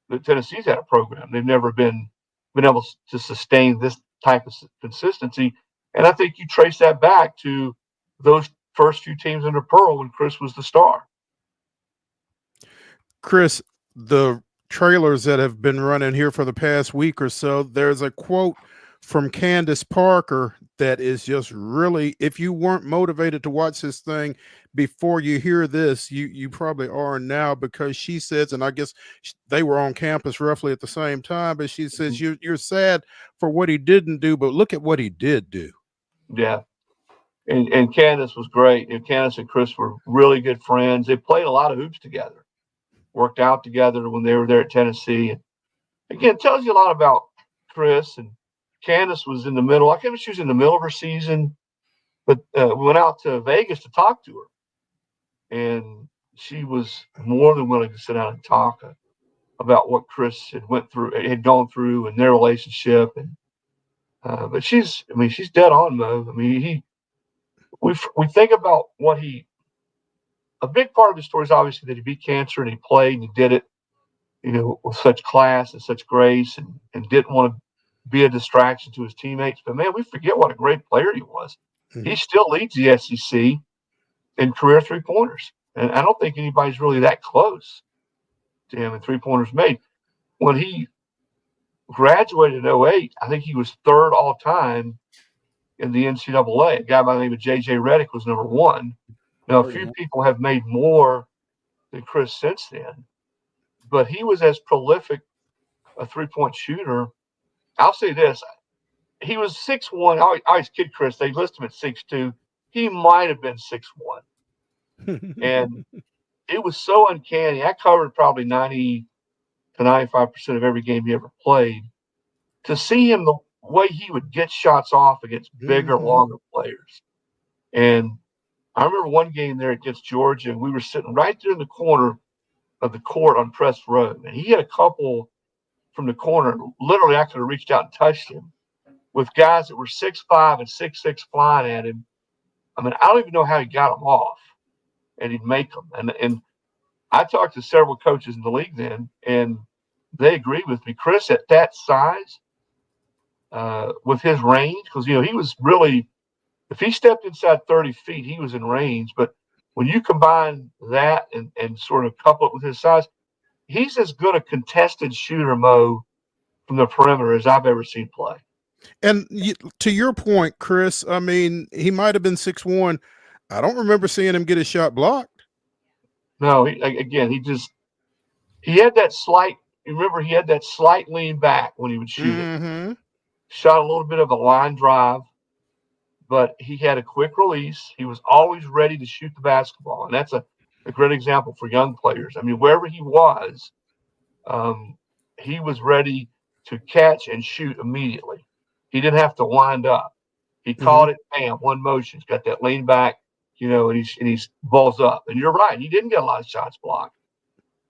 that Tennessee's had a program, they've never been able to sustain this type of consistency. And I think you trace that back to those first few teams under Pearl when Chris was the star. Chris, the trailers that have been running here for the past week or so, there's a quote from Candace Parker that is just really, if you weren't motivated to watch this thing before you hear this, you probably are now, because she says, and I guess they were on campus roughly at the same time, but she says, you're sad for what he didn't do, but look at what he did do. Yeah. And Candace was great. And Candace and Chris were really good friends. They played a lot of hoops together, worked out together when they were there at Tennessee. And again, it tells you a lot about Chris. And Candace was in the middle. I can't remember if she was in the middle of her season, but we went out to Vegas to talk to her. And she was more than willing to sit down and talk about what Chris had gone through and their relationship. And but she's dead on, Mo. I mean, we think about a big part of the story is obviously that he beat cancer and he played and he did it, with such class and such grace and didn't want to be a distraction to his teammates. But man, we forget what a great player he was. Mm-hmm. He still leads the SEC in career 3-pointers. And I don't think anybody's really that close to him in 3-pointers made. When he graduated in 2008, I think he was third all time in the NCAA. A guy by the name of J.J. Redick was number one. Now, a few people have made more than Chris since then, but he was as prolific a 3-point shooter. I'll say this. He was 6'1". I always kid Chris. They list him at 6'2". He might have been 6'1". And it was so uncanny. I covered probably 90 to 95% of every game he ever played. To see him the way he would get shots off against bigger, longer players. And I remember one game there against Georgia, and we were sitting right there in the corner of the court on Press Road. And he had a couple from the corner. Literally, I could have reached out and touched him with guys that were 6'5" and 6'6" flying at him. I mean, I don't even know how he got them off, and he'd make them. And I talked to several coaches in the league then, and they agreed with me. Chris, at that size, with his range, because, he was really, if he stepped inside 30 feet, he was in range. But when you combine that and sort of couple it with his size, he's as good a contested shooter, Mo, from the perimeter as I've ever seen play. And to your point, Chris, I mean, he might have been 6'1". I don't remember seeing him get his shot blocked. No, he had that slight, he had that slight lean back when he would shoot it. Shot a little bit of a line drive, but he had a quick release. He was always ready to shoot the basketball. And that's a great example for young players. I mean, wherever he was ready to catch and shoot immediately. He didn't have to wind up. He caught it, bam, one motion. He's got that lean back, and he's balls up. And you're right, he didn't get a lot of shots blocked.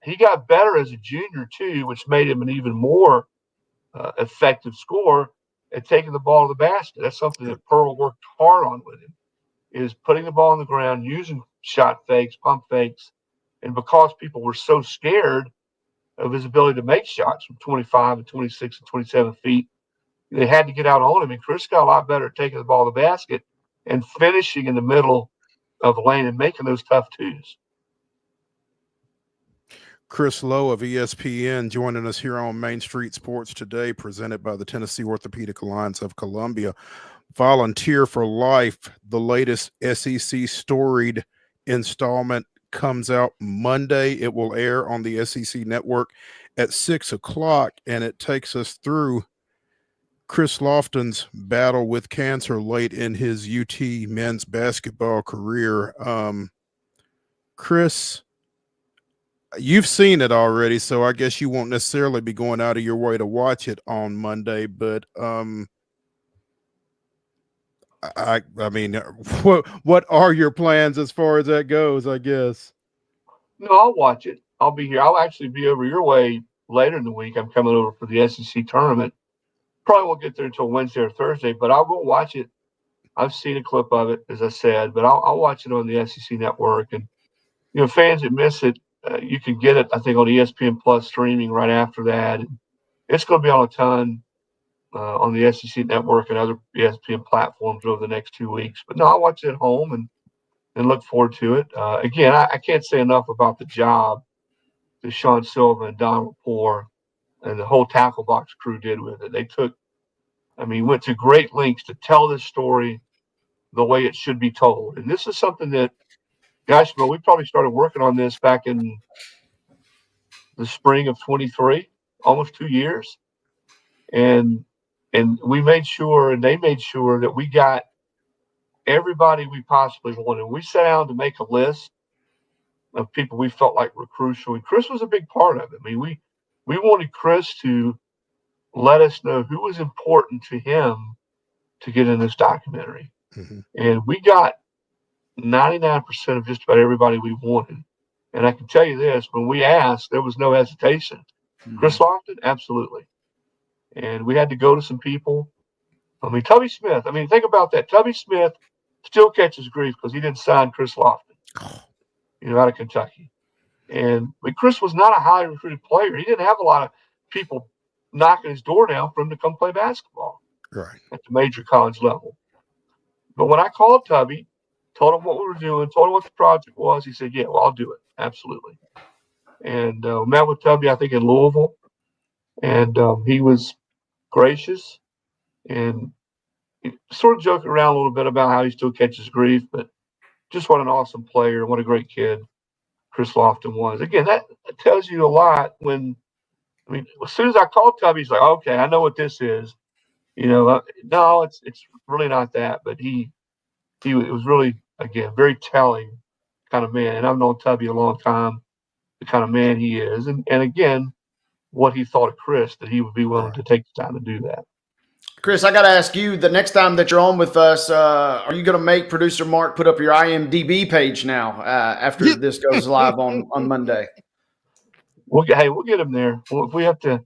He got better as a junior too, which made him an even more effective scorer at taking the ball to the basket. That's something that Pearl worked hard on with him, is putting the ball on the ground, using shot fakes, pump fakes. And because people were so scared of his ability to make shots from 25 and 26 and 27 feet, they had to get out on him. And Chris got a lot better at taking the ball to the basket and finishing in the middle of the lane and making those tough twos. Chris Lowe of ESPN joining us here on Main Street Sports Today, presented by the Tennessee Orthopedic Alliance of Columbia. Volunteer for Life, the latest SEC storied installment, comes out Monday. It will air on the SEC network at 6 o'clock, and it takes us through Chris Lofton's battle with cancer late in his UT men's basketball career. Chris, you've seen it already, so I guess you won't necessarily be going out of your way to watch it on Monday, but I mean, what are your plans as far as that goes, I guess? No, I'll watch it. I'll be here. I'll actually be over your way later in the week. I'm coming over for the SEC tournament. Probably won't get there until Wednesday or Thursday, but I will watch it. I've seen a clip of it, as I said, but I'll watch it on the SEC network. And, fans that miss it, you can get it, I think, on ESPN Plus streaming right after that. And it's going to be on a ton on the SEC network and other ESPN platforms over the next 2 weeks. But no, I'll watch it at home and look forward to it. Again, I can't say enough about the job that Sean Silva and Don Lepore and the whole tackle box crew did with it. They went to great lengths to tell this story the way it should be told. And this is something that, gosh, we probably started working on this back in the spring of 23, almost 2 years. And we made sure, and they made sure, that we got everybody we possibly wanted. We sat down to make a list of people we felt like were crucial. And Chris was a big part of it. We wanted Chris to let us know who was important to him to get in this documentary. Mm-hmm. And we got 99% of just about everybody we wanted. And I can tell you this, when we asked, there was no hesitation. Mm-hmm. Chris Lofton, absolutely. And we had to go to some people. Tubby Smith, think about that. Tubby Smith still catches grief because he didn't sign Chris Lofton, out of Kentucky. But Chris was not a highly recruited player. He didn't have a lot of people knocking his door down for him to come play basketball at the major college level. But when I called Tubby, told him what we were doing, told him what the project was, he said, yeah, well, I'll do it. Absolutely. And met with Tubby, I think, in Louisville. And he was gracious and sort of joking around a little bit about how he still catches grief, but just what an awesome player, what a great kid Chris Lofton was. Again, that tells you a lot when, as soon as I called Tubby, he's like, okay, I know what this is. No, it's really not that, but it was really, again, very telling kind of man. And I've known Tubby a long time, the kind of man he is. And again, what he thought of Chris, that he would be willing to take the time to do that. Chris, I got to ask you, the next time that you're on with us, are you going to make producer Mark put up your IMDb page now after this goes live on Monday? We'll get him there. Well, if we have to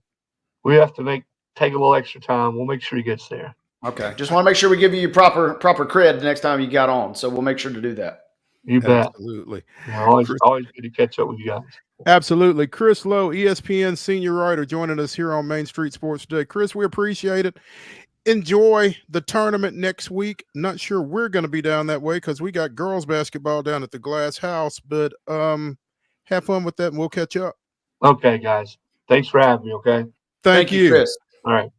take a little extra time, we'll make sure he gets there. Okay. Just want to make sure we give you proper cred the next time you got on. So we'll make sure to do that. You bet. Absolutely. Always good to catch up with you guys. Absolutely. Chris Lowe, ESPN senior writer, joining us here on Main Street Sports Today. Chris, we appreciate it. Enjoy the tournament next week. Not sure we're going to be down that way because we got girls basketball down at the Glass House, but have fun with that and we'll catch up. Okay, guys. Thanks for having me, okay? Thank you, Chris. All right.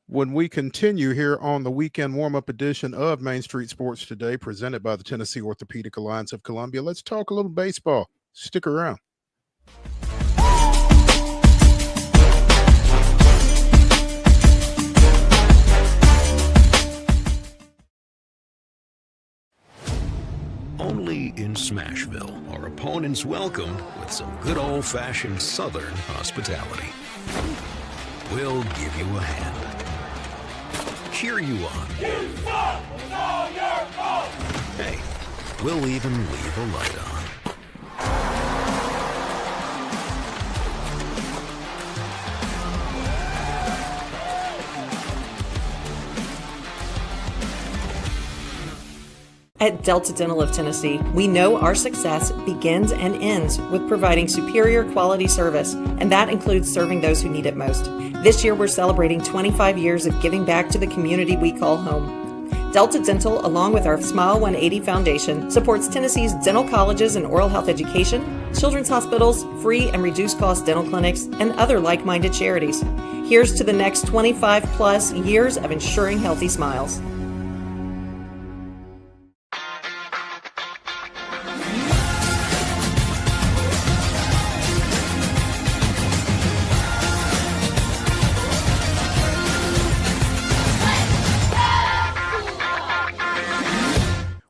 When we continue here on the weekend warm-up edition of Main Street Sports Today, presented by the Tennessee Orthopedic Alliance of Columbia, let's talk a little baseball. Stick around. Only in Smashville are opponents welcomed with some good old-fashioned Southern hospitality. We'll give you a hand, cheer you on. Hey, we'll even leave a light on. At Delta Dental of Tennessee, we know our success begins and ends with providing superior quality service, and that includes serving those who need it most. This year, we're celebrating 25 years of giving back to the community we call home. Delta Dental, along with our Smile 180 Foundation, supports Tennessee's dental colleges and oral health education, children's hospitals, free and reduced cost dental clinics, and other like-minded charities. Here's to the next 25 plus years of ensuring healthy smiles.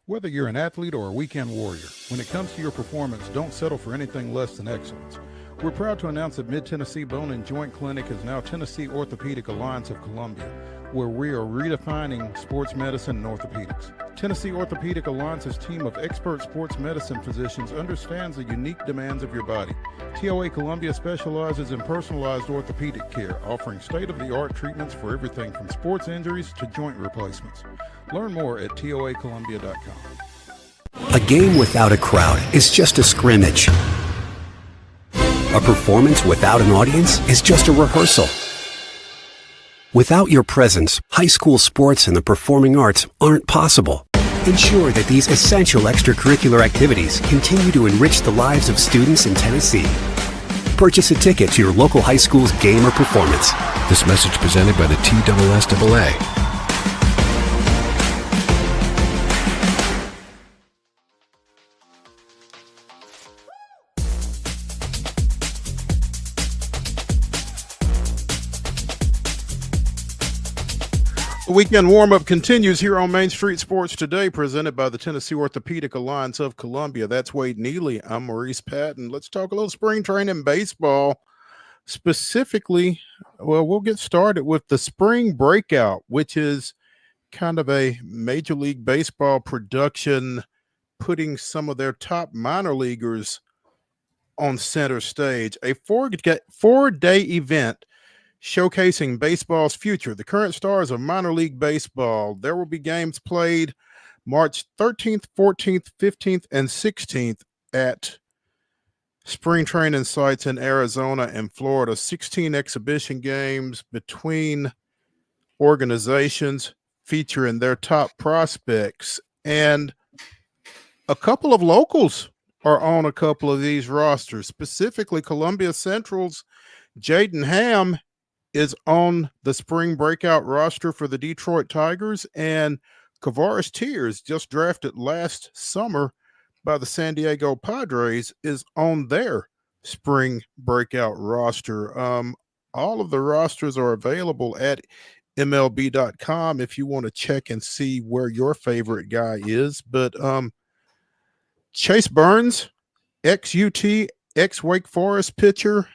Whether you're an athlete or a weekend warrior, when it comes to your performance, don't settle for anything less than excellence. We're proud to announce that Mid-Tennessee Bone and Joint Clinic is now Tennessee Orthopedic Alliance of Columbia, where we are redefining sports medicine and orthopedics. Tennessee Orthopedic Alliance's team of expert sports medicine physicians understands the unique demands of your body. TOA Columbia specializes in personalized orthopedic care, offering state-of-the-art treatments for everything from sports injuries to joint replacements. Learn more at toacolumbia.com. A game without a crowd is just a scrimmage. A performance without an audience is just a rehearsal. Without your presence, high school sports and the performing arts aren't possible. Ensure that these essential extracurricular activities continue to enrich the lives of students in Tennessee. Purchase a ticket to your local high school's game or performance. This message presented by the TSSAA. The weekend warm-up continues here on Main Street Sports Today, presented by the Tennessee Orthopedic Alliance of Columbia. That's Wade Neely. I'm Maurice Patton. Let's talk a little spring training baseball. Specifically, well, we'll get started with the spring breakout, which is kind of a Major League Baseball production, putting some of their top minor leaguers on center stage. A four-day event showcasing baseball's future, the current stars of minor league baseball. There will be games played March 13th, 14th, 15th, and 16th at spring training sites in Arizona and Florida. 16 exhibition games between organizations featuring their top prospects. And a couple of locals are on a couple of these rosters, specifically Columbia Central's Jaden Ham is on the spring breakout roster for the Detroit Tigers, and Kavaris Tears, just drafted last summer by the San Diego Padres, is on their spring breakout roster. All of the rosters are available at MLB.com if you want to check and see where your favorite guy is. But Chase Burns, ex-UT, ex-Wake Forest pitcher,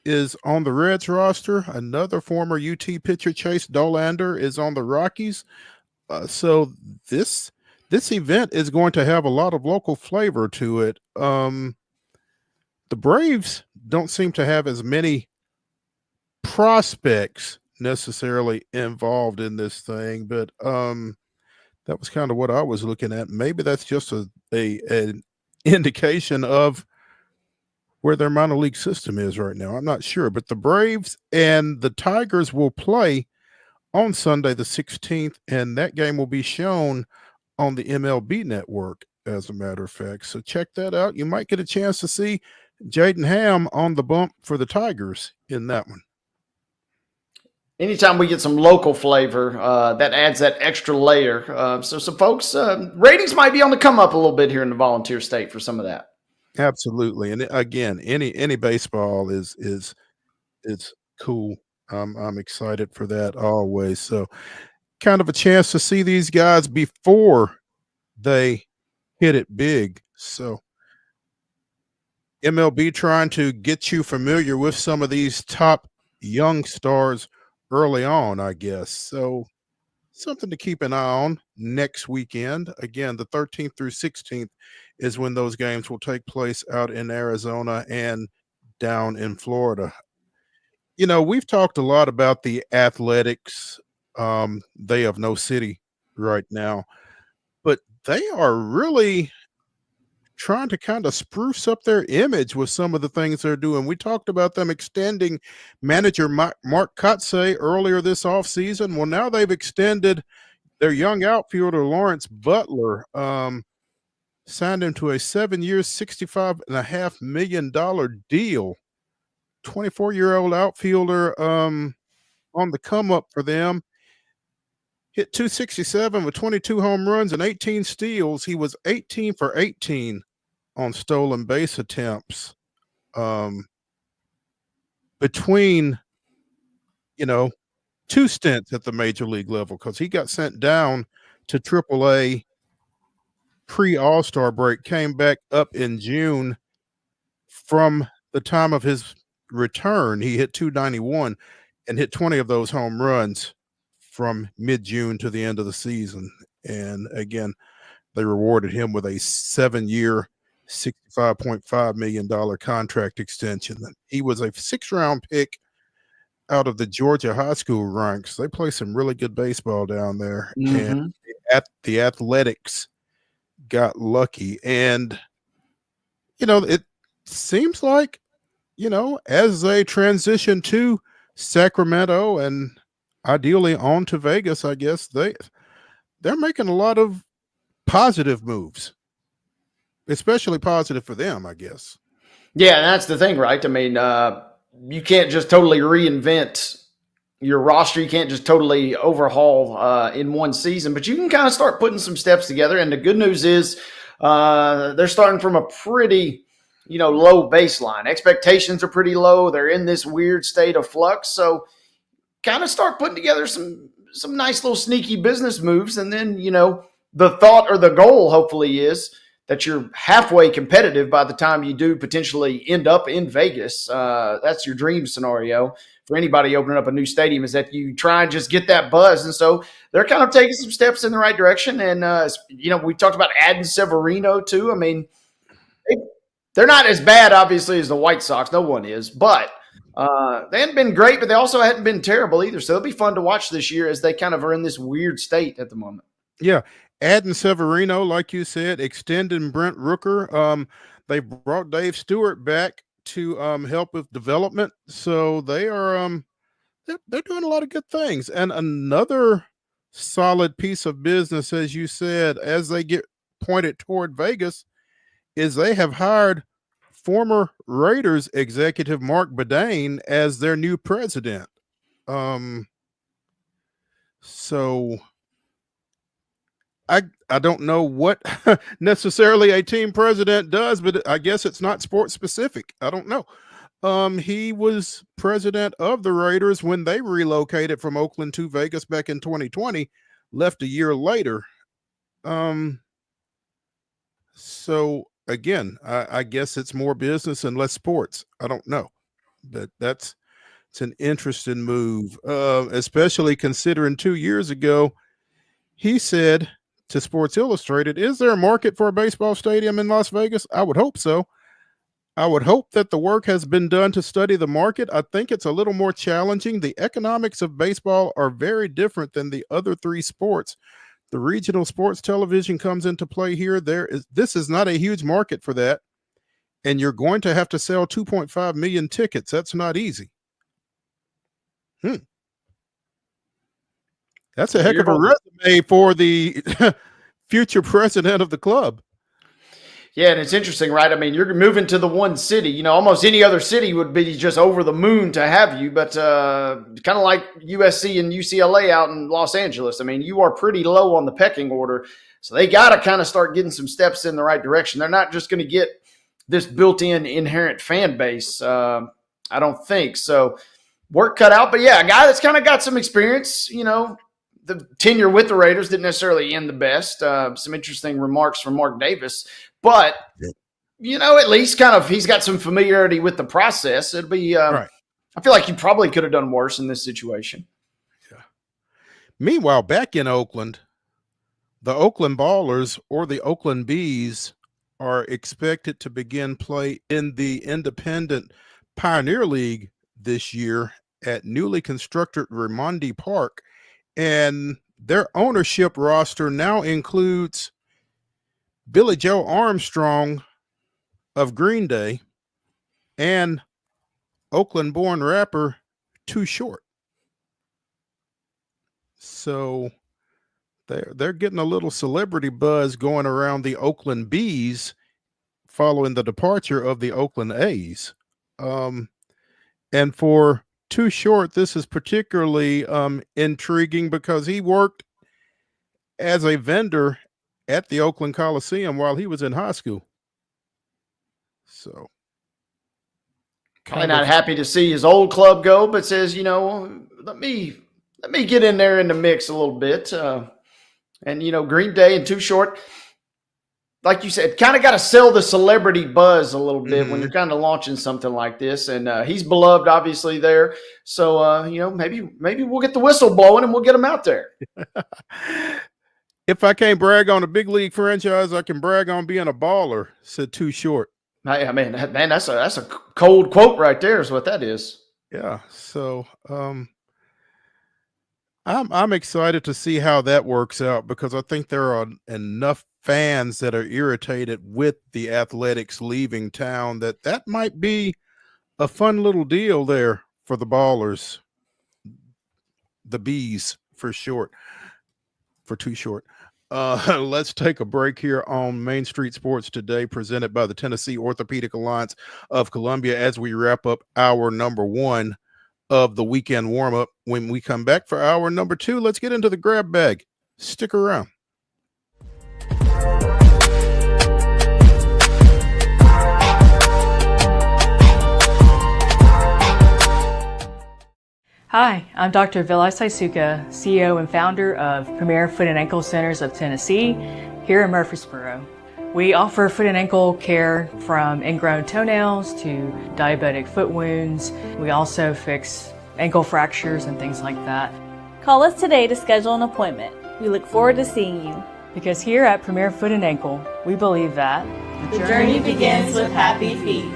is on the Reds roster. Another former UT pitcher, Chase Dolander, is on the Rockies. So this event is going to have a lot of local flavor to it. The Braves don't seem to have as many prospects necessarily involved in this thing, but that was kind of what I was looking at. Maybe that's just an indication of where their minor league system is right now. I'm not sure, but the Braves and the Tigers will play on Sunday the 16th, and that game will be shown on the MLB network, as a matter of fact. So check that out. You might get a chance to see Jaden Ham on the bump for the Tigers in that one. Anytime we get some local flavor, that adds that extra layer. So some folks, ratings might be on the come up a little bit here in the Volunteer State for some of that. Absolutely. And again, any baseball is cool. I'm excited for that always. So kind of a chance to see these guys before they hit it big. So MLB trying to get you familiar with some of these top young stars early on, I guess. So something to keep an eye on next weekend. Again, the 13th through 16th is when those games will take place out in Arizona and down in Florida. You know, we've talked a lot about the Athletics. They have no city right now, but they are really trying to kind of spruce up their image with some of the things they're doing. We talked about them extending manager Mark Kotsay earlier this offseason. Well, now they've extended their young outfielder Lawrence Butler, signed him to a 7-year, $65.5 million deal. 24-year-old outfielder on the come up for them. Hit .267 with 22 home runs and 18 steals. He was 18 for 18 on stolen base attempts between, two stints at the major league level, because he got sent down to AAA pre-All-Star break, came back up in June. From the time of his return, he hit .291 and hit 20 of those home runs from mid-June to the end of the season. And again, they rewarded him with a 7-year, $65.5 million contract extension. He was a 6th-round pick out of the Georgia high school ranks. They play some really good baseball down there. And the Athletics got lucky. And, it seems like, as they transition to Sacramento and ideally on to Vegas, I guess they're making a lot of positive moves, especially positive for them, I guess. Yeah, that's the thing, right? I mean, you can't just totally reinvent your roster. You can't just totally overhaul in one season, but you can kind of start putting some steps together. And the good news is they're starting from a pretty, low baseline. Expectations are pretty low. They're in this weird state of flux. So kind of start putting together some nice little sneaky business moves. And then, the thought or the goal hopefully is that you're halfway competitive by the time you do potentially end up in Vegas. That's your dream scenario for anybody opening up a new stadium, is that you try and just get that buzz. And so they're kind of taking some steps in the right direction. And, we talked about adding Severino too. I mean, they're not as bad, obviously, as the White Sox. No one is. But they hadn't been great, but they also hadn't been terrible either. So it'll be fun to watch this year as they kind of are in this weird state at the moment. Yeah. Adding Severino, like you said, extending Brent Rooker. They brought Dave Stewart back to help with development. So they are they're doing a lot of good things. And another solid piece of business, as you said, as they get pointed toward Vegas, is they have hired former Raiders executive Mark Bedane as their new president. So I don't know what necessarily a team president does, but I guess it's not sports specific. I don't know. He was president of the Raiders when they relocated from Oakland to Vegas back in 2020, left a year later. So again, I guess it's more business and less sports. I don't know, but it's an interesting move, especially considering 2 years ago, he said to Sports Illustrated, is there a market for a baseball stadium in Las Vegas? I would hope so. I would hope that the work has been done to study the market. I think it's a little more challenging. The economics of baseball are very different than the other 3 sports. The regional sports television comes into play here. This is not a huge market for that. And you're going to have to sell 2.5 million tickets. That's not easy. That's a heck of a resume for the future president of the club. Yeah, and it's interesting, right? I mean, you're moving to the one city. Almost any other city would be just over the moon to have you, but kind of like USC and UCLA out in Los Angeles. I mean, you are pretty low on the pecking order, so they got to kind of start getting some steps in the right direction. They're not just going to get this built-in inherent fan base, I don't think. So work cut out. But, yeah, a guy that's kind of got some experience, the tenure with the Raiders didn't necessarily end the best. Some interesting remarks from Mark Davis. But, at least kind of he's got some familiarity with the process. It'll be right. I feel like he probably could have done worse in this situation. Yeah. Meanwhile, back in Oakland, the Oakland Ballers, or the Oakland Bees, are expected to begin play in the Independent Pioneer League this year at newly constructed Raimondi Park. And their ownership roster now includes Billy Joe Armstrong of Green Day and Oakland-born rapper Too Short. So they're getting a little celebrity buzz going around the Oakland Bees following the departure of the Oakland A's. And for Too Short, this is particularly intriguing because he worked as a vendor at the Oakland Coliseum while he was in high school. So probably not happy to see his old club go, but says, let me get in there in the mix a little bit. And Green Day and Too Short, like you said, kind of got to sell the celebrity buzz a little bit when you're kind of launching something like this. And he's beloved, obviously, there. So, maybe we'll get the whistle blowing and we'll get him out there. If I can't brag on a big league franchise, I can brag on being a baller, said Too Short. I mean, man, that's a cold quote right there is what that is. Yeah. So I'm excited to see how that works out, because I think there are enough fans that are irritated with the Athletics leaving town that might be a fun little deal there for the Ballers, the Bees for Too Short. Let's take a break here on Main Street Sports Today, presented by the Tennessee Orthopedic Alliance of Columbia, as we wrap up hour number 1 of the weekend warm-up. When we come back for hour number 2, let's get into the grab bag. Stick around. Hi, I'm Dr. Vilay Saisuka, CEO and founder of Premier Foot and Ankle Centers of Tennessee here in Murfreesboro. We offer foot and ankle care from ingrown toenails to diabetic foot wounds. We also fix ankle fractures and things like that. Call us today to schedule an appointment. We look forward to seeing you. Because here at Premier Foot and Ankle, we believe that the journey begins with happy feet.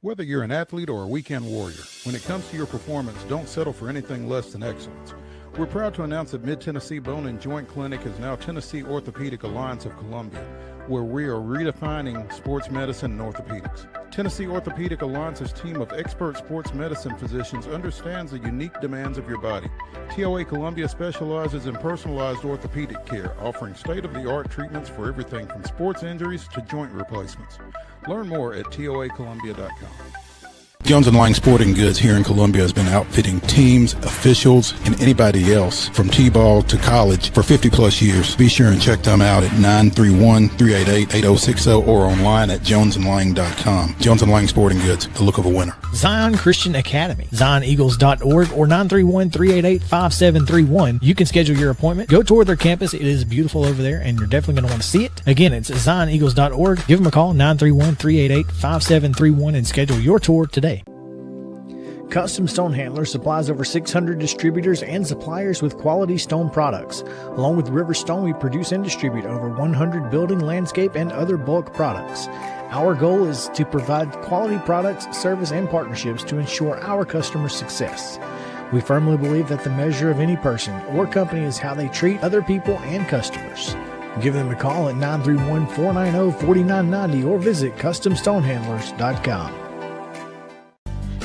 Whether you're an athlete or a weekend warrior, when it comes to your performance, don't settle for anything less than excellence. We're proud to announce that Mid-Tennessee Bone and Joint Clinic is now Tennessee Orthopedic Alliance of Columbia, where we are redefining sports medicine and orthopedics. Tennessee Orthopedic Alliance's team of expert sports medicine physicians understands the unique demands of your body. TOA Columbia specializes in personalized orthopedic care, offering state-of-the-art treatments for everything from sports injuries to joint replacements. Learn more at toacolumbia.com. Jones & Lang Sporting Goods here in Columbia has been outfitting teams, officials, and anybody else from T-ball to college for 50 plus years. Be sure and check them out at 931-388-8060 or online at jonesandlang.com. Jones & Lang Sporting Goods, the look of a winner. Zion Christian Academy, zioneagles.org or 931-388-5731. You can schedule your appointment. Go tour their campus. It is beautiful over there, and you're definitely going to want to see it. Again, it's zioneagles.org. Give them a call, 931-388-5731, and schedule your tour today. Custom Stone Handler supplies over 600 distributors and suppliers with quality stone products. Along with River Stone, we produce and distribute over 100 building, landscape, and other bulk products. Our goal is to provide quality products, service, and partnerships to ensure our customers' success. We firmly believe that the measure of any person or company is how they treat other people and customers. Give them a call at 931-490-4990 or visit CustomStonehandlers.com.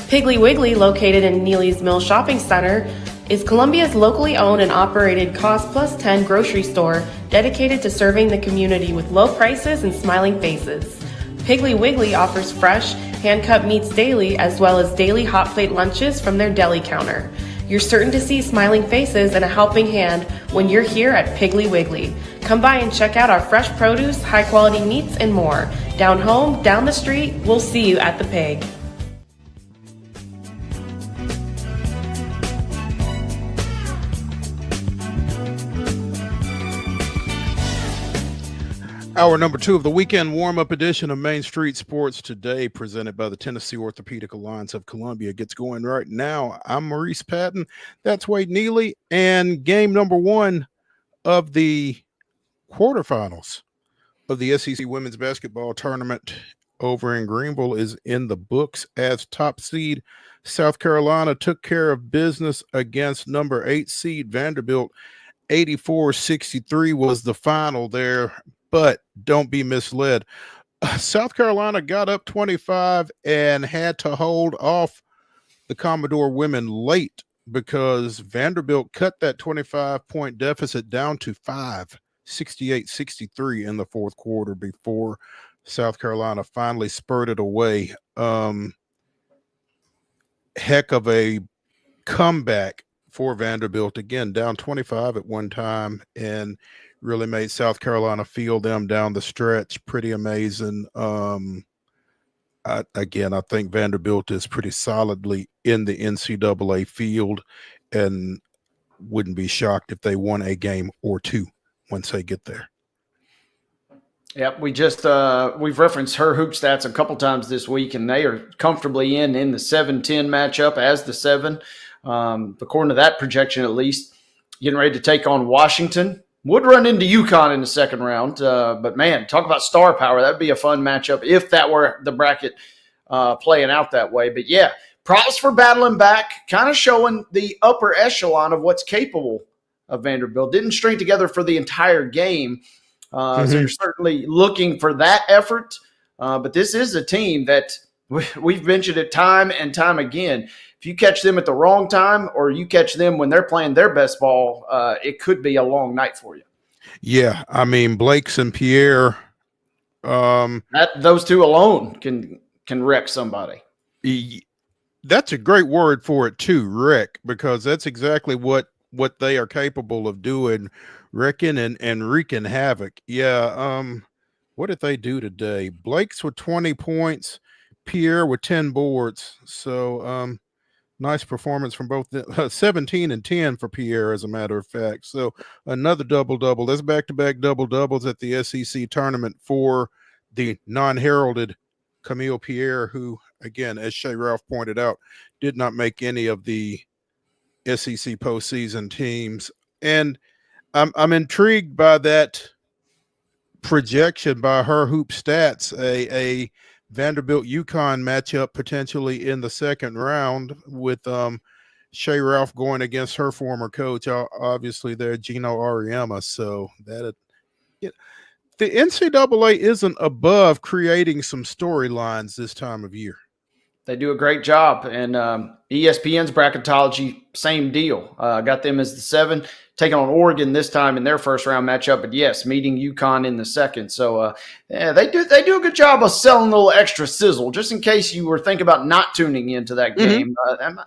Piggly Wiggly, located in Neely's Mill Shopping Center, is Columbia's locally owned and operated Cost Plus 10 grocery store dedicated to serving the community with low prices and smiling faces. Piggly Wiggly offers fresh, hand-cut meats daily, as well as daily hot plate lunches from their deli counter. You're certain to see smiling faces and a helping hand when you're here at Piggly Wiggly. Come by and check out our fresh produce, high-quality meats, and more. Down home, down the street, we'll see you at the Pig. Hour number 2 of the weekend warm-up edition of Main Street Sports Today, presented by the Tennessee Orthopedic Alliance of Columbia, gets going right now. I'm Maurice Patton. That's Wade Neely. And game number 1 of the quarterfinals of the SEC Women's Basketball Tournament over in Greenville is in the books, as top seed South Carolina took care of business against number 8 seed Vanderbilt. 84-63 was the final there. But don't be misled. South Carolina got up 25 and had to hold off the Commodore women late because Vanderbilt cut that 25-point deficit down to 5, 68-63 in the fourth quarter before South Carolina finally spurted away. Heck of a comeback for Vanderbilt. Again, down 25 at one time, and really made South Carolina feel them down the stretch. Pretty amazing. I think Vanderbilt is pretty solidly in the NCAA field, and wouldn't be shocked if they won a game or two once they get there. Yep, we've referenced her hoop stats a couple times this week, and they are comfortably in the 7-10 matchup as the 7, according to that projection at least. Getting ready to take on Washington. Would run into UConn in the second round, but man, talk about star power. That'd be a fun matchup if that were the bracket playing out that way. But yeah, props for battling back, kind of showing the upper echelon of what's capable of Vanderbilt. Didn't string together for the entire game. So you're certainly looking for that effort. But this is a team that we've mentioned it time and time again. If you catch them at the wrong time or you catch them when they're playing their best ball, it could be a long night for you. Yeah, I mean, Blake's and Pierre. Those two alone can wreck somebody. That's a great word for it too, wreck, because that's exactly what they are capable of doing, wrecking and wreaking havoc. Yeah. What did they do today? Blake's with 20 points, Pierre with 10 boards. So nice performance from both 17 and 10 for Pierre, as a matter of fact. So another double-double. That's back-to-back double-doubles at the SEC tournament for the non-heralded Camille Pierre, who, again, as Shay Ralph pointed out, did not make any of the SEC postseason teams. And I'm intrigued by that projection by her hoop stats, a Vanderbilt UConn matchup potentially in the second round with Shay Ralph going against her former coach, obviously there, Gino Auriemma. So that the NCAA isn't above creating some storylines this time of year. They do a great job. And ESPN's bracketology, same deal. Got them as the 7, taking on Oregon this time in their first round matchup. But yes, meeting UConn in the second. So yeah, they do a good job of selling a little extra sizzle, just in case you were thinking about not tuning into that game.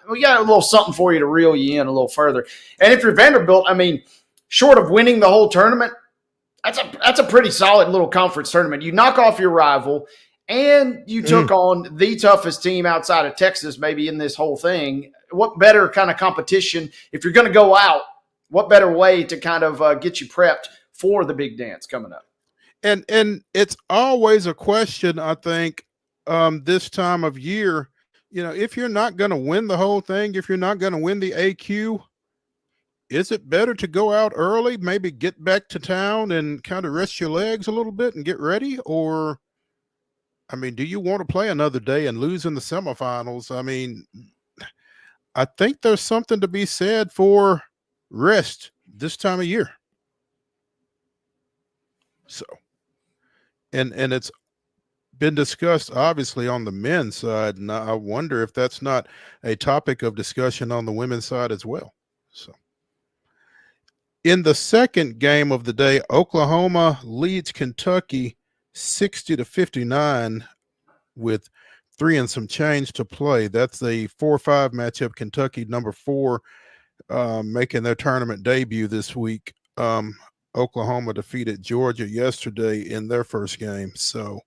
We got a little something for you to reel you in a little further. And if you're Vanderbilt, I mean, short of winning the whole tournament, that's a pretty solid little conference tournament. You knock off your rival, and you took on the toughest team outside of Texas, maybe in this whole thing. What better kind of competition, if you're going to go out, what better way to kind of get you prepped for the big dance coming up? And it's always a question, I think, this time of year, if you're not going to win the whole thing, if you're not going to win the AQ, is it better to go out early, maybe get back to town and kind of rest your legs a little bit and get ready? Or, I mean, do you want to play another day and lose in the semifinals? I mean, I think there's something to be said for rest this time of year. So, and it's been discussed, obviously, on the men's side, and I wonder if that's not a topic of discussion on the women's side as well. So, in the second game of the day, Oklahoma leads Kentucky 60-59 with 3 and some change to play. That's a 4-5 matchup. Kentucky, number 4, making their tournament debut this week. Oklahoma defeated Georgia yesterday in their first game. So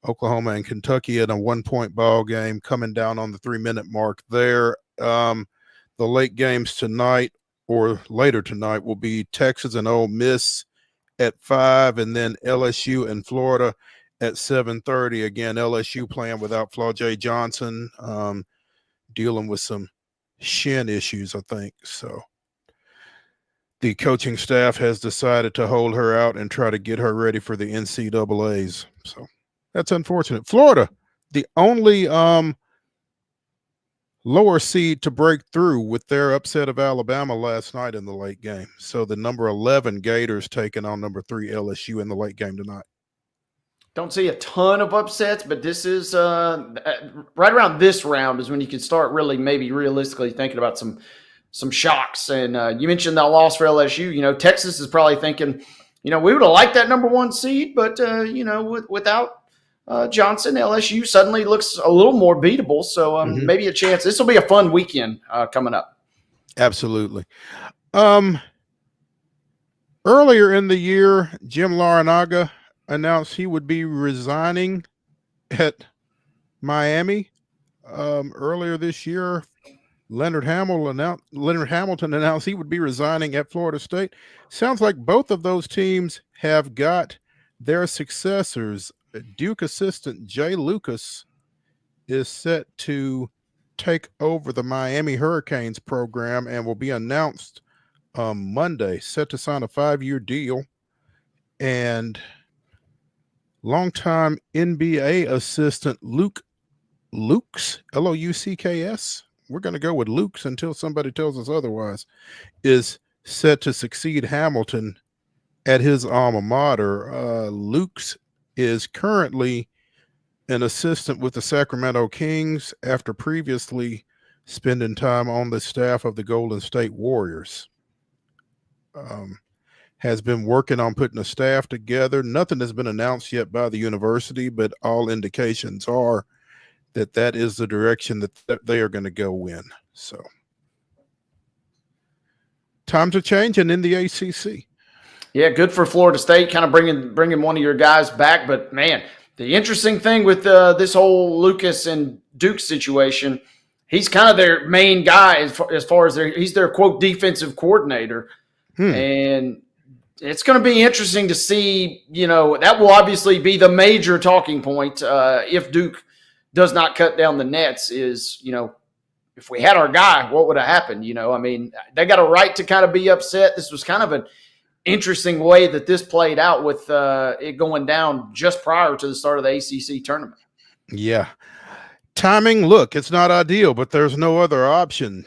Oklahoma and Kentucky in a 1-point ball game, coming down on the 3-minute mark there. The late games tonight or later tonight will be Texas and Ole Miss at 5, and then LSU and Florida at 7:30. Again, LSU playing without Flau'jae Johnson, dealing with some shin issues, I think. So the coaching staff has decided to hold her out and try to get her ready for the NCAAs. So that's unfortunate. Florida, the only lower seed to break through with their upset of Alabama last night in the late game. So the number 11 Gators taking on number 3 LSU in the late game tonight. Don't see a ton of upsets, but this is right around this round is when you can start really maybe realistically thinking about some shocks. And you mentioned that loss for LSU. Texas is probably thinking, we would have liked that number 1 seed, but, without Johnson, LSU suddenly looks a little more beatable. So maybe a chance. This will be a fun weekend coming up. Absolutely. Earlier in the year, Jim Larinaga announced he would be resigning at Miami. Earlier this year, Leonard Hamilton announced he would be resigning at Florida State. Sounds like both of those teams have got their successors. Duke assistant Jay Lucas is set to take over the Miami Hurricanes program and will be announced Monday, set to sign a 5-year deal. And longtime NBA assistant Luke Lukes, Loucks, we're going to go with Lukes until somebody tells us otherwise, is set to succeed Hamilton at his alma mater. Lukes is currently an assistant with the Sacramento Kings after previously spending time on the staff of the Golden State Warriors. Has been working on putting a staff together. Nothing has been announced yet by the university, but all indications are that is the direction that they are going to go in. So times are changing in the ACC. Yeah, good for Florida State, kind of bringing one of your guys back. But man, the interesting thing with this whole Lucas and Duke situation, he's kind of their main guy as far as he's their quote defensive coordinator, and it's going to be interesting to see. That will obviously be the major talking point if Duke does not cut down the nets. Is if we had our guy, what would have happened? They got a right to kind of be upset. This was kind of an interesting way that this played out with it going down just prior to the start of the ACC tournament. Yeah. Timing, look, it's not ideal, but there's no other option.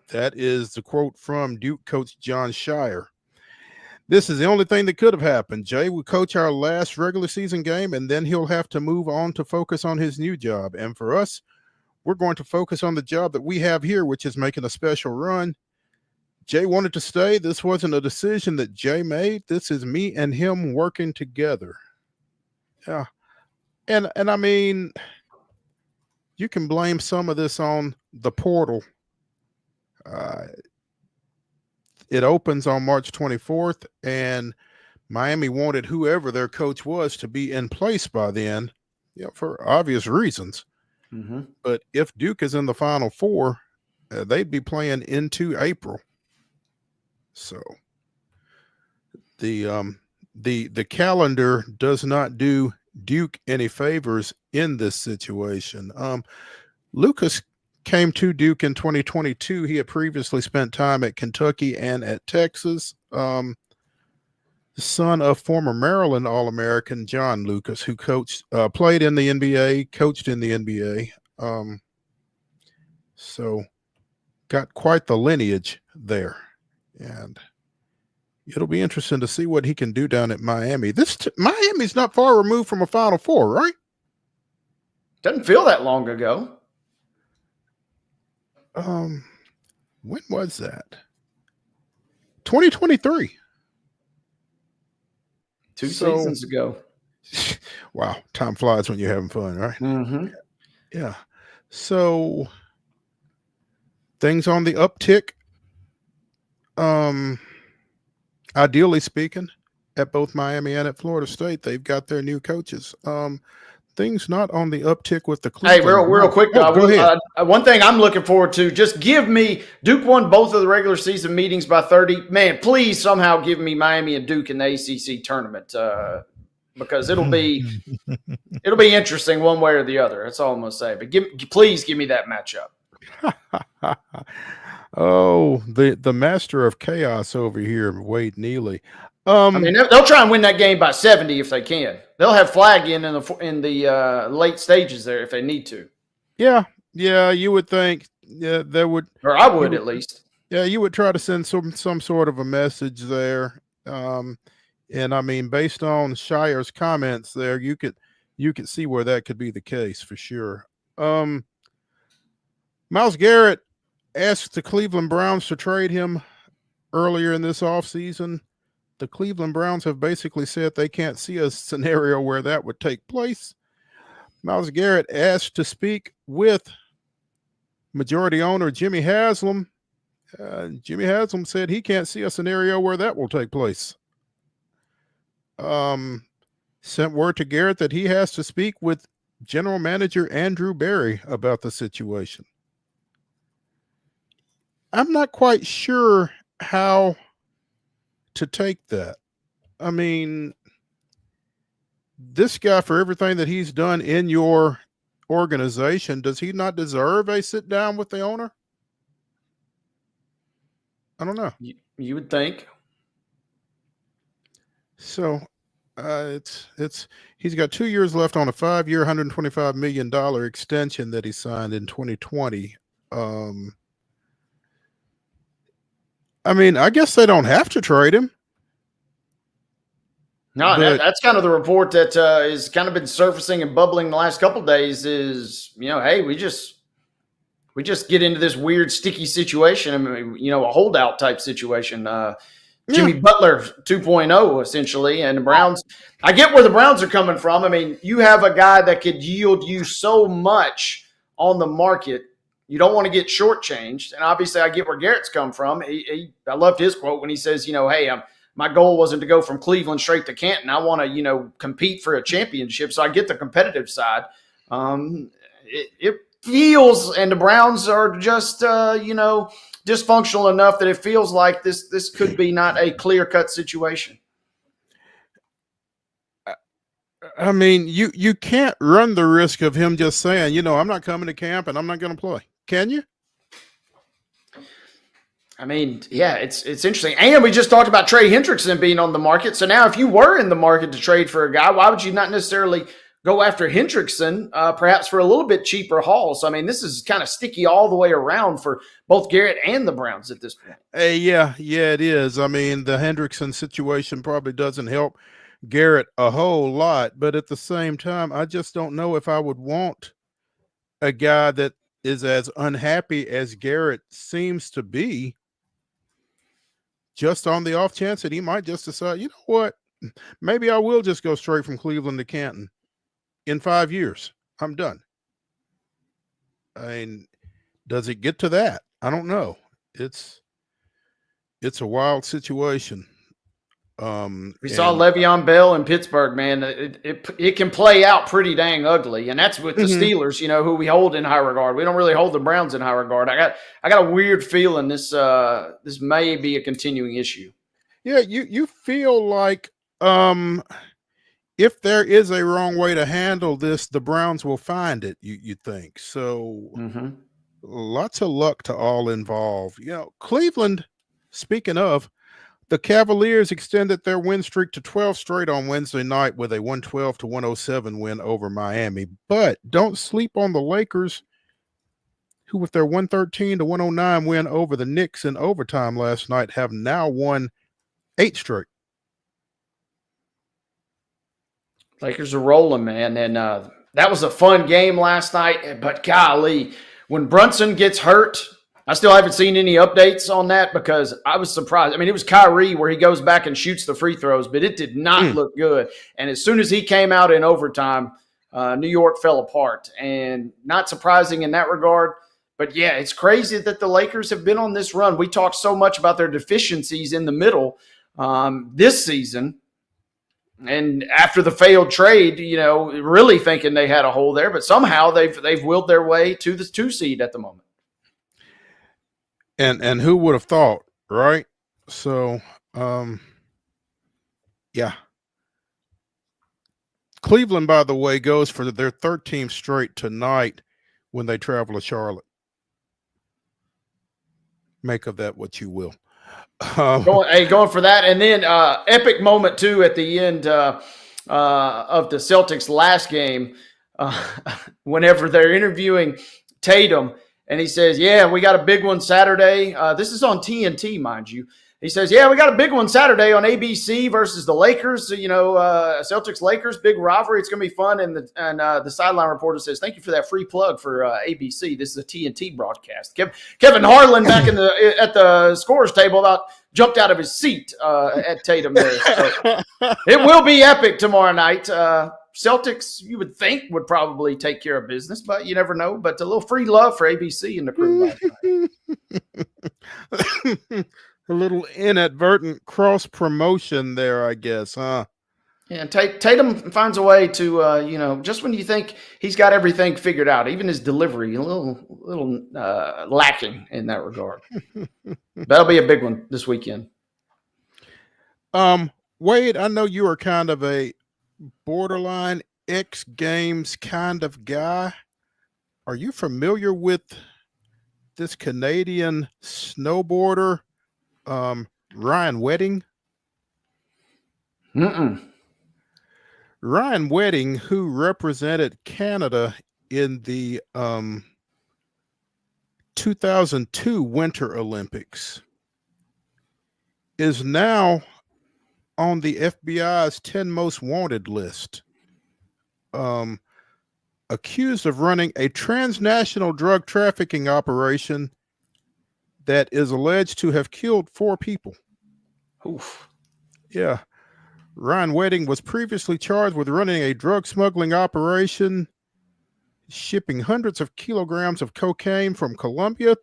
That is the quote from Duke coach John Shire. This is the only thing that could have happened. Jay will coach our last regular season game, and then he'll have to move on to focus on his new job. And for us, we're going to focus on the job that we have here, which is making a special run. Jay wanted to stay. This wasn't a decision that Jay made. This is me and him working together. Yeah. And I mean, you can blame some of this on the portal. It opens on March 24th, and Miami wanted whoever their coach was to be in place by then, for obvious reasons. Mm-hmm. But if Duke is in the Final Four, they'd be playing into April. So the calendar does not do Duke any favors in this situation. Lucas came to Duke in 2022. He had previously spent time at Kentucky and at Texas. The son of former Maryland All-American John Lucas, who played in the NBA, coached in the NBA. So got quite the lineage there. And it'll be interesting to see what he can do down at Miami. Miami's not far removed from a Final Four, right? Doesn't feel that long ago. When was that? 2023. Two seasons ago. Wow, time flies when you're having fun, right? Mm-hmm. Yeah. So things on the uptick. Ideally speaking, at both Miami and at Florida State, they've got their new coaches. Things not on the uptick with the Cleveland. Hey, real quick. Go ahead. One thing I'm looking forward to, just give me Duke won both of the regular season meetings by 30. Man, please somehow give me Miami and Duke in the ACC tournament because it'll be interesting one way or the other. That's all I'm going to say. But please give me that matchup. Oh, the master of chaos over here, Wade Neely. They'll try and win that game by 70 if they can. They'll have flag in the late stages there if they need to. Yeah, you would think. Yeah, they would, or I would at least. Yeah, you would try to send some sort of a message there. And I mean, based on Shire's comments there, you could see where that could be the case for sure. Myles Garrett asked the Cleveland Browns to trade him earlier in this offseason. The Cleveland Browns have basically said they can't see a scenario where that would take place. Myles Garrett asked to speak with majority owner Jimmy Haslam. Jimmy Haslam said he can't see a scenario where that will take place. Sent word to Garrett that he has to speak with general manager Andrew Berry about the situation. I'm not quite sure how to take that. I mean, this guy, for everything that he's done in your organization, does he not deserve a sit down with the owner? I don't know. You would think. So it's he's got 2 years left on a 5-year, $125 million extension that he signed in 2020. I mean, I guess they don't have to trade him. No, But- that's kind of the report that is kind of been surfacing and bubbling the last couple of days is, hey, we just get into this weird sticky situation. I mean, a holdout type situation. Jimmy Butler 2.0 essentially, and the Browns. I get where the Browns are coming from. I mean, you have a guy that could yield you so much on the market. You don't want to get shortchanged, and obviously, I get where Garrett's come from. I loved his quote when he says, "Hey, my goal wasn't to go from Cleveland straight to Canton. I want to, compete for a championship." So I get the competitive side. It feels, and the Browns are just, dysfunctional enough that it feels like this could be not a clear-cut situation. I mean, you can't run the risk of him just saying, I'm not coming to camp and I'm not going to play. Can you? I mean, yeah, it's interesting. And we just talked about Trey Hendrickson being on the market. So now if you were in the market to trade for a guy, why would you not necessarily go after Hendrickson, perhaps for a little bit cheaper haul? So, I mean, this is kind of sticky all the way around for both Garrett and the Browns at this point. Yeah, it is. I mean, the Hendrickson situation probably doesn't help Garrett a whole lot, but at the same time, I just don't know if I would want a guy that is as unhappy as Garrett seems to be, just on the off chance that he might just decide, you know what, maybe I will just go straight from Cleveland to Canton. In 5 years, I'm done. I mean, does it get to that? I don't know. It's a wild situation. We saw Le'Veon Bell in Pittsburgh, man. It can play out pretty dang ugly, and that's with the Steelers, who we hold in high regard. We don't really hold the Browns in high regard. I got a weird feeling this may be a continuing issue. Yeah, you feel like if there is a wrong way to handle this, the Browns will find it. You think so? Lots of luck to all involved. Cleveland. Speaking of, the Cavaliers extended their win streak to 12 straight on Wednesday night with a 112-107 win over Miami. But don't sleep on the Lakers, who with their 113-109 win over the Knicks in overtime last night have now won 8 straight. Lakers are rolling, man. And that was a fun game last night. But golly, when Brunson gets hurt, I still haven't seen any updates on that because I was surprised. I mean, it was Kyrie where he goes back and shoots the free throws, but it did not look good. And as soon as he came out in overtime, New York fell apart. And not surprising in that regard. But, yeah, it's crazy that the Lakers have been on this run. We talked so much about their deficiencies in the middle this season. And after the failed trade, really thinking they had a hole there. But somehow they've willed their way to the 2 seed at the moment. And who would have thought, right? So, yeah. Cleveland, by the way, goes for their 13th straight tonight when they travel to Charlotte. Make of that what you will. Going for that. And then epic moment, too, at the end of the Celtics last game, whenever they're interviewing Tatum, and he says, yeah, we got a big one Saturday. This is on TNT, mind you. He says, yeah, we got a big one Saturday on ABC versus the Lakers. Celtics-Lakers, big rivalry. It's going to be fun. And the sideline reporter says, thank you for that free plug for ABC. This is a TNT broadcast. Kevin Harlan back at the scorers table about jumped out of his seat at Tatum there. So it will be epic tomorrow night. Celtics, you would think, would probably take care of business, but you never know. But a little free love for ABC and the crew last night. A little inadvertent cross promotion there, I guess, huh? Yeah, Tatum finds a way to, just when you think he's got everything figured out, even his delivery, a little lacking in that regard. That'll be a big one this weekend. Wade, I know you are kind of a borderline X Games kind of guy. Are you familiar with this Canadian snowboarder, Ryan Wedding? Ryan Wedding, who represented Canada in the 2002 Winter Olympics, is now on the FBI's 10 most wanted list, accused of running a transnational drug trafficking operation that is alleged to have killed 4 people. Oof. Yeah. Ryan Wedding was previously charged with running a drug smuggling operation, shipping hundreds of kilograms of cocaine from Colombia,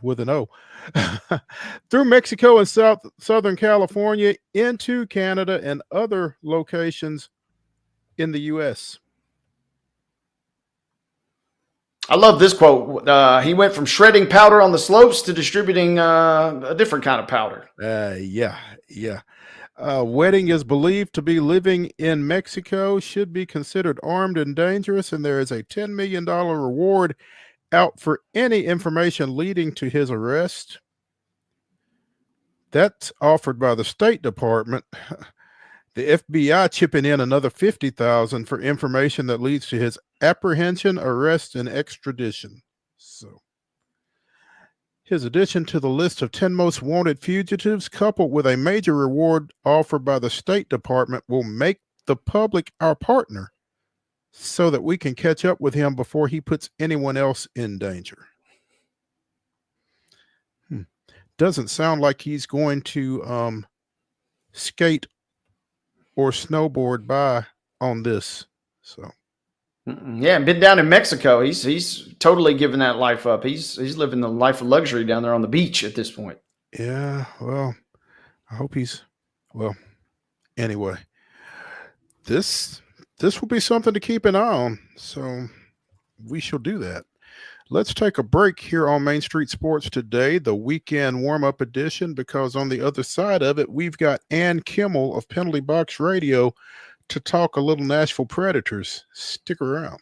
with an O, through Mexico and Southern California into Canada and other locations in the U.S. I love this quote. He went from shredding powder on the slopes to distributing a different kind of powder. Yeah. Wedding is believed to be living in Mexico, should be considered armed and dangerous, and there is a $10 million reward out for any information leading to his arrest. That's offered by the State Department. The FBI chipping in another $50,000 for information that leads to his apprehension, arrest, and extradition. So his addition to the list of 10 most wanted fugitives, coupled with a major reward offered by the State Department, will make the public our partner so that we can catch up with him before he puts anyone else in danger. Doesn't sound like he's going to skate or snowboard by on this. So yeah, been down in Mexico. He's totally given that life up. He's living the life of luxury down there on the beach at this point. Yeah, well, I hope anyway, this will be something to keep an eye on. So we shall do that. Let's take a break here on Main Street Sports today, the weekend warm-up edition, because on the other side of it, we've got Ann Kimmel of Penalty Box Radio to talk a little Nashville Predators. Stick around.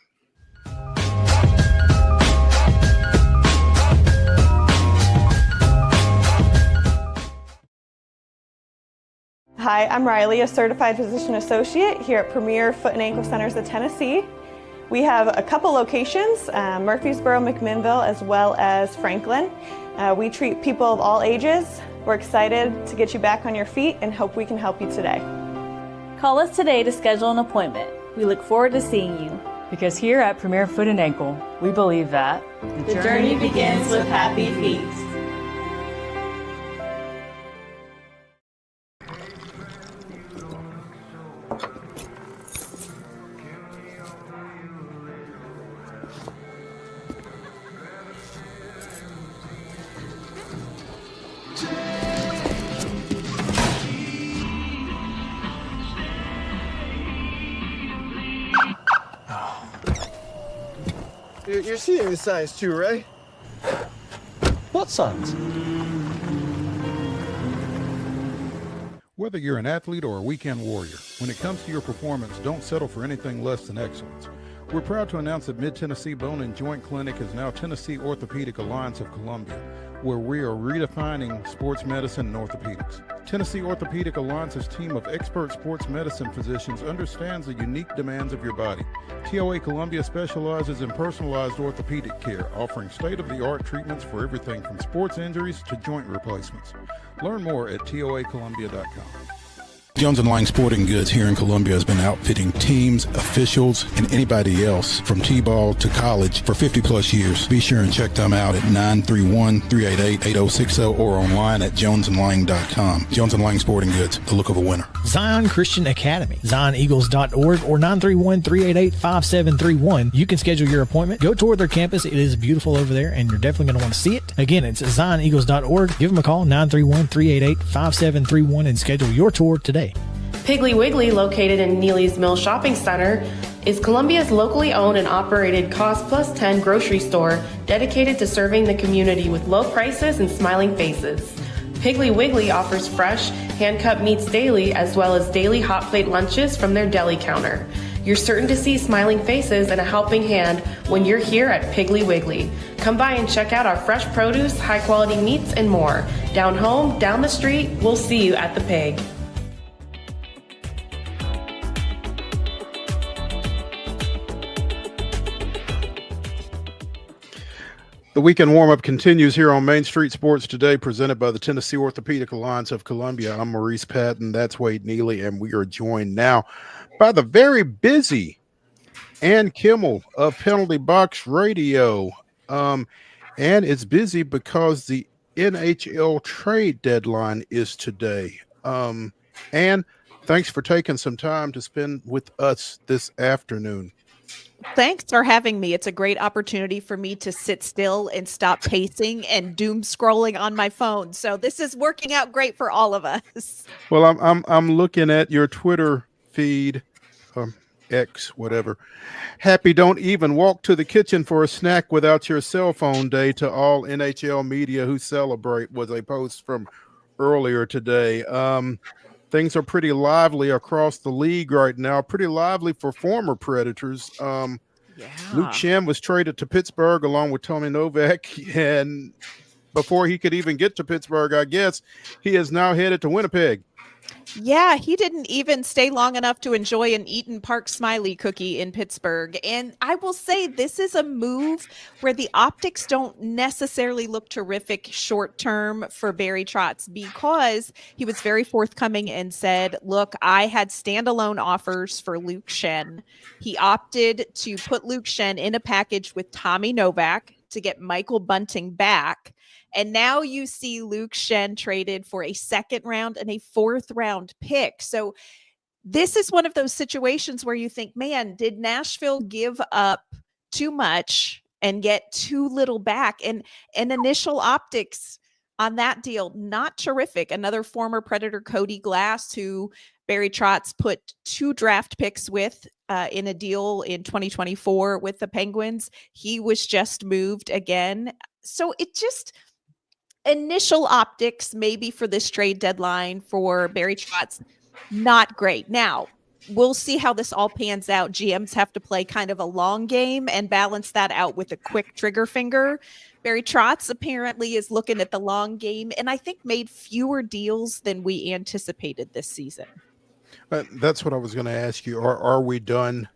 Hi, I'm Riley, a certified physician associate here at Premier Foot and Ankle Centers of Tennessee. We have a couple locations, Murfreesboro, McMinnville, as well as Franklin. We treat people of all ages. We're excited to get you back on your feet and hope we can help you today. Call us today to schedule an appointment. We look forward to seeing you. Because here at Premier Foot and Ankle, we believe that the journey begins with happy feet. You're seeing the signs too, right? What signs? Whether you're an athlete or a weekend warrior, when it comes to your performance, don't settle for anything less than excellence. We're proud to announce that Mid-Tennessee Bone and Joint Clinic is now Tennessee Orthopedic Alliance of Columbia, where we are redefining sports medicine and orthopedics. Tennessee Orthopedic Alliance's team of expert sports medicine physicians understands the unique demands of your body. TOA Columbia specializes in personalized orthopedic care, offering state-of-the-art treatments for everything from sports injuries to joint replacements. Learn more at toacolumbia.com. Jones & Lang Sporting Goods here in Columbia has been outfitting teams, officials, and anybody else from T-ball to college for 50-plus years. Be sure and check them out at 931-388-8060 or online at jonesandlang.com. Jones & Lang Sporting Goods, the look of a winner. Zion Christian Academy, zioneagles.org or 931-388-5731. You can schedule your appointment. Go tour their campus. It is beautiful over there, and you're definitely going to want to see it. Again, it's zioneagles.org. Give them a call, 931-388-5731, and schedule your tour today. Piggly Wiggly, located in Neely's Mill Shopping Center, is Columbia's locally owned and operated Cost Plus 10 grocery store dedicated to serving the community with low prices and smiling faces. Piggly Wiggly offers fresh, hand-cut meats daily, as well as daily hot plate lunches from their deli counter. You're certain to see smiling faces and a helping hand when you're here at Piggly Wiggly. Come by and check out our fresh produce, high-quality meats, and more. Down home, down the street, we'll see you at the Pig. The weekend warm-up continues here on Main Street Sports Today, presented by the Tennessee Orthopedic Alliance of Columbia. I'm Maurice Patton. That's Wade Neely, and we are joined now by the very busy Ann Kimmel of Penalty Box Radio. And it's busy because the NHL trade deadline is today. Ann, thanks for taking some time to spend with us this afternoon. Thanks for having me. It's a great opportunity for me to sit still and stop pacing and doom scrolling on my phone. So this is working out great for all of us. Well, I'm looking at your Twitter feed, X, whatever. Happy don't even walk to the kitchen for a snack without your cell phone day to all NHL media who celebrate was a post from earlier today. Things are pretty lively across the league right now, pretty lively for former Predators. Luke Schenn was traded to Pittsburgh along with Tony Novak, and before he could even get to Pittsburgh, I guess, he is now headed to Winnipeg. Yeah, he didn't even stay long enough to enjoy an Eaton Park Smiley cookie in Pittsburgh. And I will say this is a move where the optics don't necessarily look terrific short term for Barry Trotz, because he was very forthcoming and said, look, I had standalone offers for Luke Schenn. He opted to put Luke Schenn in a package with Tommy Novak to get Michael Bunting back. And now you see Luke Schenn traded for a second round and a fourth round pick. So this is one of those situations where you think, man, did Nashville give up too much and get too little back? And initial optics on that deal, not terrific. Another former Predator, Cody Glass, who Barry Trotz put 2 draft picks with in a deal in 2024 with the Penguins. He was just moved again. So it just... initial optics, maybe for this trade deadline for Barry Trotz, not great. Now, we'll see how this all pans out. GMs have to play kind of a long game and balance that out with a quick trigger finger. Barry Trotz apparently is looking at the long game, and I think made fewer deals than we anticipated this season. That's what I was going to ask you. Are we done?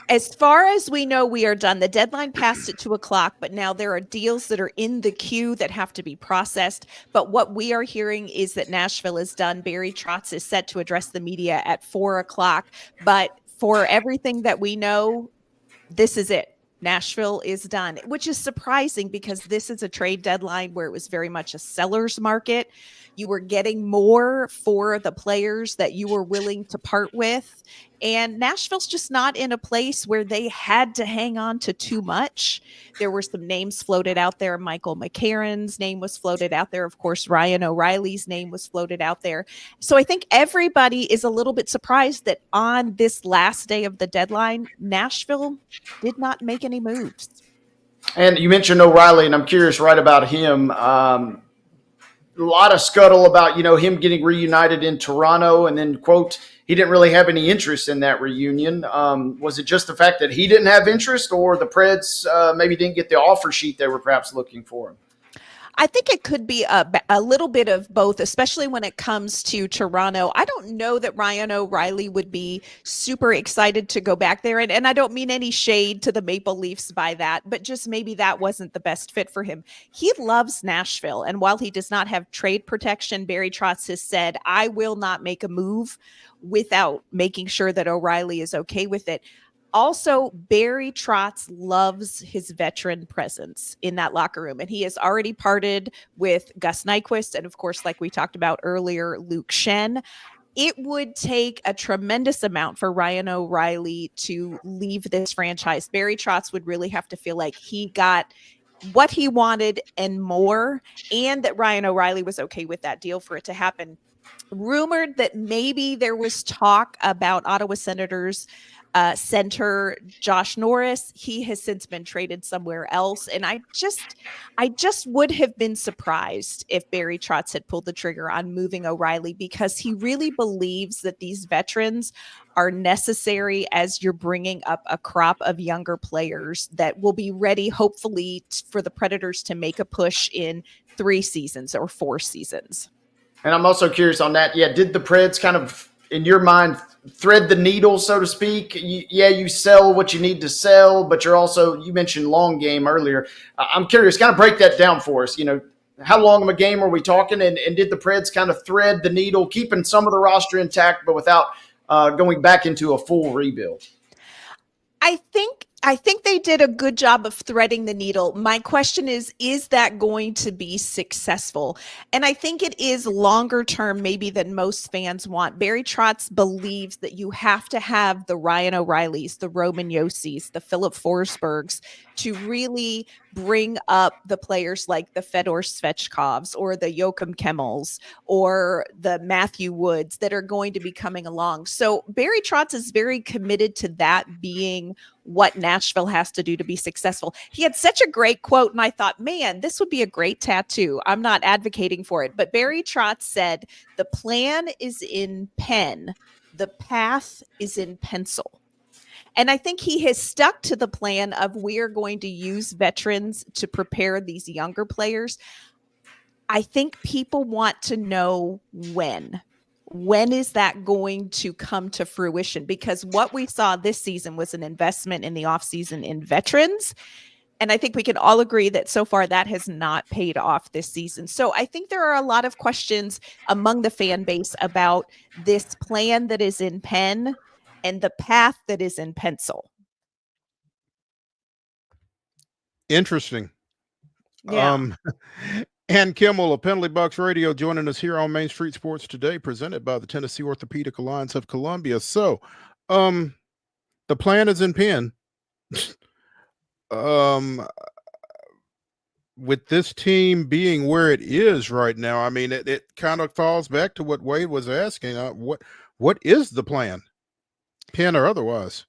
As far as we know, we are done. The deadline passed at 2:00, but now there are deals that are in the queue that have to be processed. But what we are hearing is that Nashville is done. Barry Trotz is set to address the media at 4:00. But for everything that we know, this is it. Nashville is done, which is surprising because this is a trade deadline where it was very much a seller's market. You were getting more for the players that you were willing to part with. And Nashville's just not in a place where they had to hang on to too much. There were some names floated out there. Michael McCarron's name was floated out there. Of course, Ryan O'Reilly's name was floated out there. So I think everybody is a little bit surprised that on this last day of the deadline, Nashville did not make any moves. And you mentioned O'Reilly, and I'm curious right about him. A lot of scuttle about, him getting reunited in Toronto, and then, quote, he didn't really have any interest in that reunion. Was it just the fact that he didn't have interest, or the Preds maybe didn't get the offer sheet they were perhaps looking for him? I think it could be a little bit of both, especially when it comes to Toronto. I don't know that Ryan O'Reilly would be super excited to go back there. And I don't mean any shade to the Maple Leafs by that, but just maybe that wasn't the best fit for him. He loves Nashville. And while he does not have trade protection, Barry Trotz has said, I will not make a move without making sure that O'Reilly is okay with it. Also, Barry Trotz loves his veteran presence in that locker room, and he has already parted with Gus Nyquist and, of course, like we talked about earlier, Luke Schenn. It would take a tremendous amount for Ryan O'Reilly to leave this franchise. Barry Trotz would really have to feel like he got what he wanted and more, and that Ryan O'Reilly was okay with that deal for it to happen. rumored that maybe there was talk about Ottawa Senators center Josh Norris. He has since been traded somewhere else. And I just would have been surprised if Barry Trotz had pulled the trigger on moving O'Reilly, because he really believes that these veterans are necessary as you're bringing up a crop of younger players that will be ready, hopefully, for the Predators to make a push in 3 seasons or 4 seasons. And I'm also curious on that. Yeah, did the Preds kind of, in your mind, thread the needle, so to speak? You sell what you need to sell, but you're also, you mentioned long game earlier. I'm curious, kind of break that down for us. How long of a game are we talking? And did the Preds kind of thread the needle, keeping some of the roster intact, but without going back into a full rebuild? I think they did a good job of threading the needle. My question is that going to be successful? And I think it is longer term maybe than most fans want. Barry Trotz believes that you have to have the Ryan O'Reillys, the Roman Yossis, the Philip Forsbergs to really bring up the players like the Fedor Svechkovs or the Joachim Kimmels or the Matthew Woods that are going to be coming along. So Barry Trotz is very committed to that being what Nashville has to do to be successful. He had such a great quote, and I thought, man, this would be a great tattoo. I'm not advocating for it, but Barry Trotz said, the plan is in pen, the path is in pencil. And I think he has stuck to the plan of we're going to use veterans to prepare these younger players. I think people want to know when. When is that going to come to fruition? Because what we saw this season was an investment in the offseason in veterans. And I think we can all agree that so far that has not paid off this season. So I think there are a lot of questions among the fan base about this plan that is in pen and the path that is in pencil. Interesting. Yeah. And KIMMEL of Penalty Box Radio joining us here on Main Street Sports Today, presented by the Tennessee Orthopedic Alliance of Columbia. So, the plan is in pen. With this team being where it is right now, I mean, it kind of falls back to what Wade was asking. What is the plan, pen or otherwise?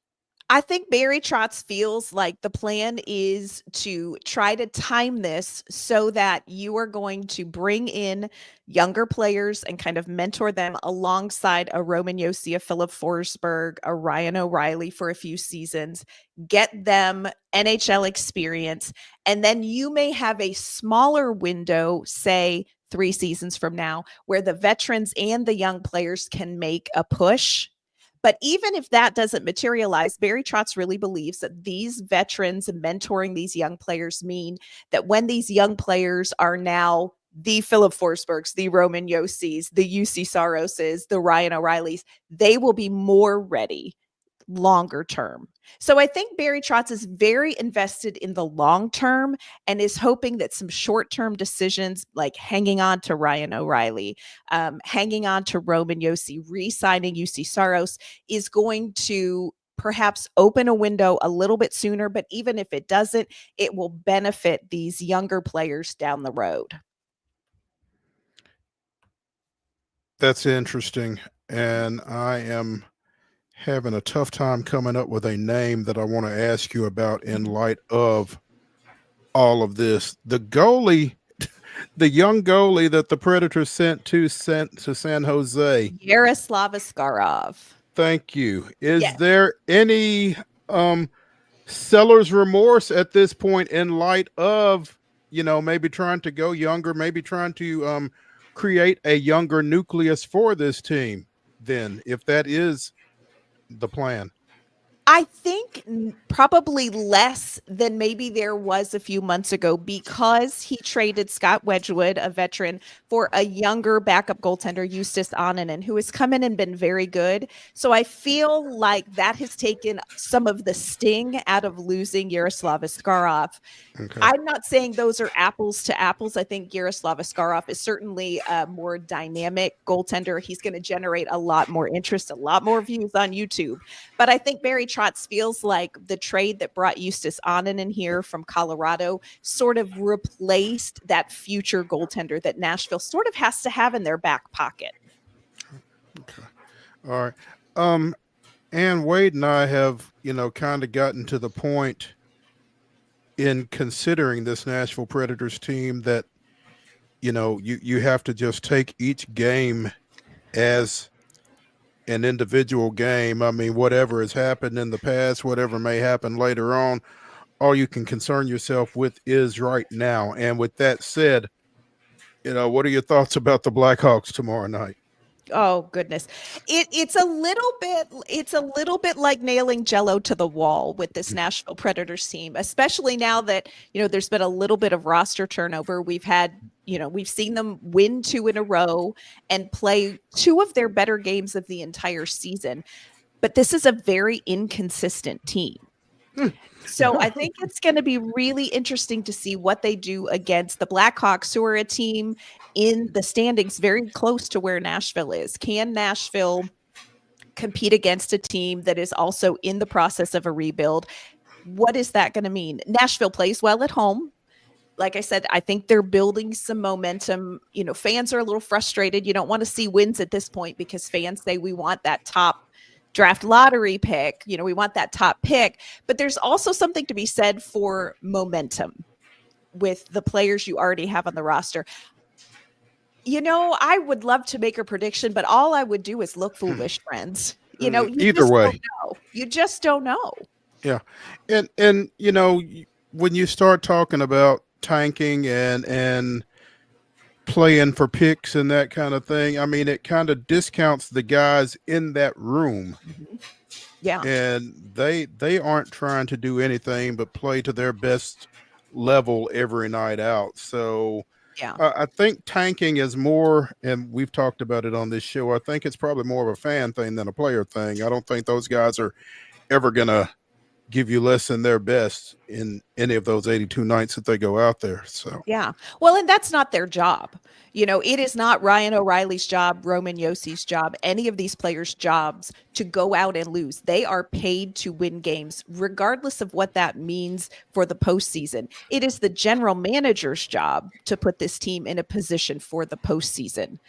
I think Barry Trotz feels like the plan is to try to time this so that you are going to bring in younger players and kind of mentor them alongside a Roman Yossi, a Philip Forsberg, a Ryan O'Reilly for a few seasons, get them NHL experience, and then you may have a smaller window, say 3 seasons from now, where the veterans and the young players can make a push. But even if that doesn't materialize, Barry Trotz really believes that these veterans mentoring these young players mean that when these young players are now the Philip Forsbergs, the Roman Yossis, the UC Saroses, the Ryan O'Reillys, they will be more ready longer term. So I think Barry Trotz is very invested in the long term and is hoping that some short-term decisions like hanging on to Ryan O'Reilly, hanging on to Roman Yossi, re-signing UC Saros is going to perhaps open a window a little bit sooner, but even if it doesn't, it will benefit these younger players down the road. That's interesting. And I am having a tough time coming up with a name that I want to ask you about in light of all of this. The goalie, the young goalie that the Predators sent to San Jose. Yaroslav Askarov. Thank you. Is there any seller's remorse at this point in light of, maybe trying to go younger, maybe trying to create a younger nucleus for this team then, if that is the plan? I think probably less than maybe there was a few months ago, because he traded Scott Wedgwood, a veteran, for a younger backup goaltender, Justus Annunen, who has come in and been very good. So I feel like that has taken some of the sting out of losing Yaroslav Askarov. Okay. I'm not saying those are apples to apples. I think Yaroslav Askarov is certainly a more dynamic goaltender. He's going to generate a lot more interest, a lot more views on YouTube. But I think Barry Trotz feels like the trade that brought Justus Annunen here from Colorado sort of replaced that future goaltender that Nashville sort of has to have in their back pocket. All right. And Wade and I have, kind of gotten to the point in considering this Nashville Predators team that, you have to just take each game as an individual game. I mean, whatever has happened in the past, whatever may happen later on, all you can concern yourself with is right now. And with that said, what are your thoughts about the Blackhawks tomorrow night? Oh goodness. It's a little bit like nailing jello to the wall with this Nashville Predators team, especially now that, there's been a little bit of roster turnover. We've seen them win 2 in a row and play 2 of their better games of the entire season. But this is a very inconsistent team. So I think it's going to be really interesting to see what they do against the Blackhawks, who are a team in the standings very close to where Nashville is. Can Nashville compete against a team that is also in the process of a rebuild? What is that going to mean? Nashville plays well at home. Like I said, I think they're building some momentum. Fans are a little frustrated. You don't want to see wins at this point because fans say we want that top draft lottery pick. We want that top pick, but there's also something to be said for momentum with the players you already have on the roster. I would love to make a prediction, but all I would do is look foolish, friends. Either way, you just don't know. Yeah. And when you start talking about tanking and playing for picks and that kind of thing, I mean, it kind of discounts the guys in that room. Yeah. And they aren't trying to do anything but play to their best level every night out. So yeah, I think tanking is more, and we've talked about it on this show, I think it's probably more of a fan thing than a player thing. I don't think those guys are ever going to give you less than their best in any of those 82 nights that they go out there. So yeah, well, and that's not their job. It is not Ryan O'Reilly's job, Roman Yossi's job, any of these players' jobs to go out and lose. They are paid to win games, regardless of what that means for the postseason. It is the general manager's job to put this team in a position for the postseason.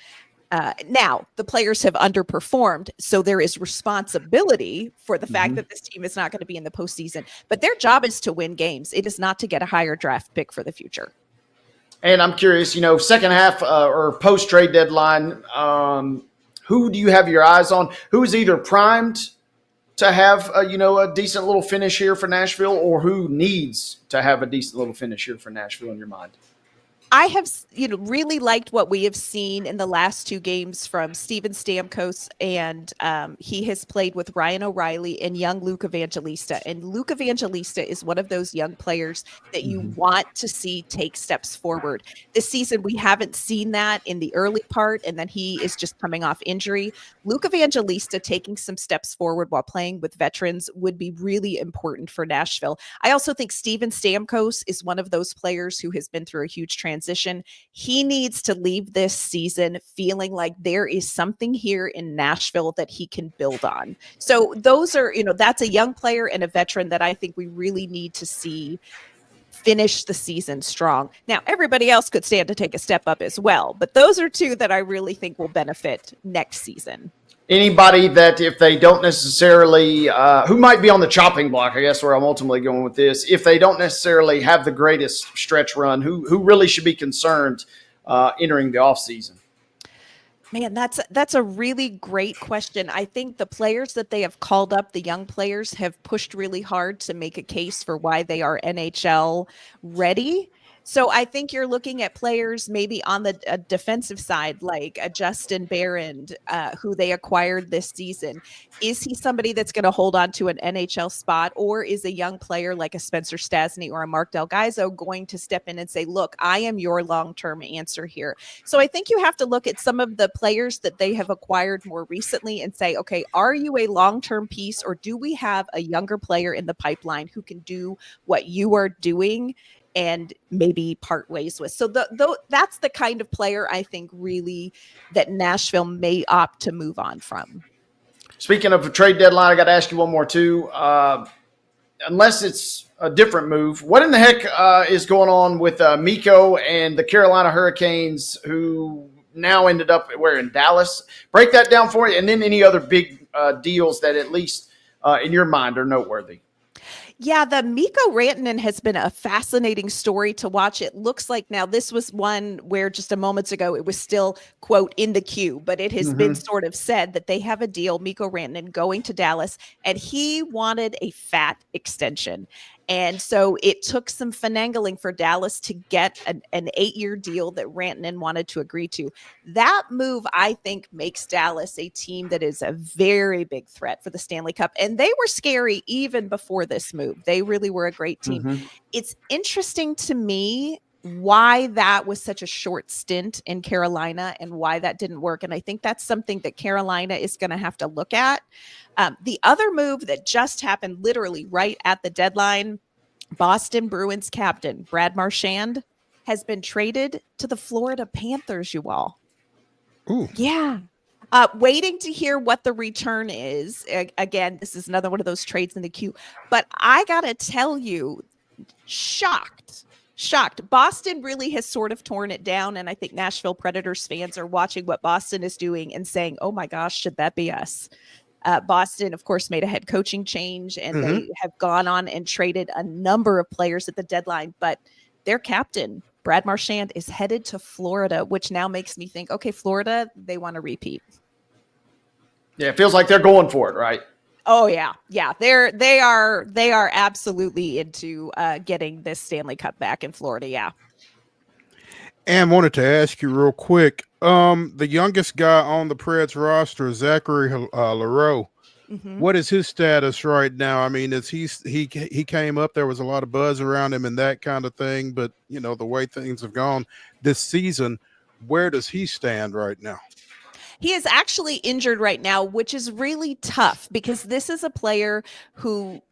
Now, the players have underperformed, so there is responsibility for the fact that this team is not going to be in the postseason. But their job is to win games. It is not to get a higher draft pick for the future. And I'm curious, second half or post-trade deadline, who do you have your eyes on? Who is either primed to have, a decent little finish here for Nashville, or who needs to have a decent little finish here for Nashville in your mind? I have, really liked what we have seen in the last 2 games from Steven Stamkos, and he has played with Ryan O'Reilly and young Luke Evangelista. And Luke Evangelista is one of those young players that you want to see take steps forward. This season, we haven't seen that in the early part, and then he is just coming off injury. Luke Evangelista taking some steps forward while playing with veterans would be really important for Nashville. I also think Steven Stamkos is one of those players who has been through a huge transition. He needs to leave this season feeling like there is something here in Nashville that he can build on. So those are, that's a young player and a veteran that I think we really need to see finish the season strong. Now, everybody else could stand to take a step up as well, but those are 2 that I really think will benefit next season. Anybody that if they don't necessarily who might be on the chopping block, I guess where I'm ultimately going with this, if they don't necessarily have the greatest stretch run, who really should be concerned entering the offseason? Man, that's a really great question. I think the players that they have called up, the young players, have pushed really hard to make a case for why they are NHL ready. So I think you're looking at players maybe on the defensive side, like a Justin Barron, who they acquired this season. Is he somebody that's going to hold on to an NHL spot, or is a young player like a Spencer Stasny or a Mark Delgaizo going to step in and say, look, I am your long-term answer here? So I think you have to look at some of the players that they have acquired more recently and say, okay, are you a long-term piece, or do we have a younger player in the pipeline who can do what you are doing and maybe part ways with? So that's the kind of player I think really that Nashville may opt to move on from. Speaking of a trade deadline, I got to ask you one more too. Unless it's a different move, what in the heck is going on with Mikko and the Carolina Hurricanes, who now ended up where in Dallas. Break that down for you, and then any other big deals that at least in your mind are noteworthy. Yeah, the Mikko Rantanen has been a fascinating story to watch. It looks like now this was one where just a moments ago it was still, quote, in the queue, but it has been sort of said that they have a deal, Mikko Rantanen going to Dallas, and he wanted a fat extension. And so it took some finagling for Dallas to get an 8-year deal that Rantanen wanted to agree to. That move, I think, makes Dallas a team that is a very big threat for the Stanley Cup. And they were scary even before this move. They really were a great team. It's interesting to me why that was such a short stint in Carolina and why that didn't work. And I think that's something that Carolina is going to have to look at. The other move that just happened literally right at the deadline, Boston Bruins captain Brad Marchand has been traded to the Florida Panthers, you all. Ooh. Yeah. Waiting to hear what the return is. Again, this is another one of those trades in the queue. But I got to tell you, shocked. Boston really has sort of torn it down. And I think Nashville Predators fans are watching what Boston is doing and saying, oh my gosh, should that be us? Boston, of course, made a head coaching change, and they have gone on and traded a number of players at the deadline. But their captain, Brad Marchand, is headed to Florida, which now makes me think, okay, Florida, they want to repeat. Yeah, it feels like they're going for it, right? Oh yeah. They are absolutely into getting this Stanley Cup back in Florida. Yeah. And wanted to ask you real quick, the youngest guy on the Preds roster, Zachary Leroux, what is his status right now? I mean, he came up, there was a lot of buzz around him and that kind of thing, but you know, the way things have gone this season, where does he stand right now? He is actually injured right now, which is really tough because this is a player who,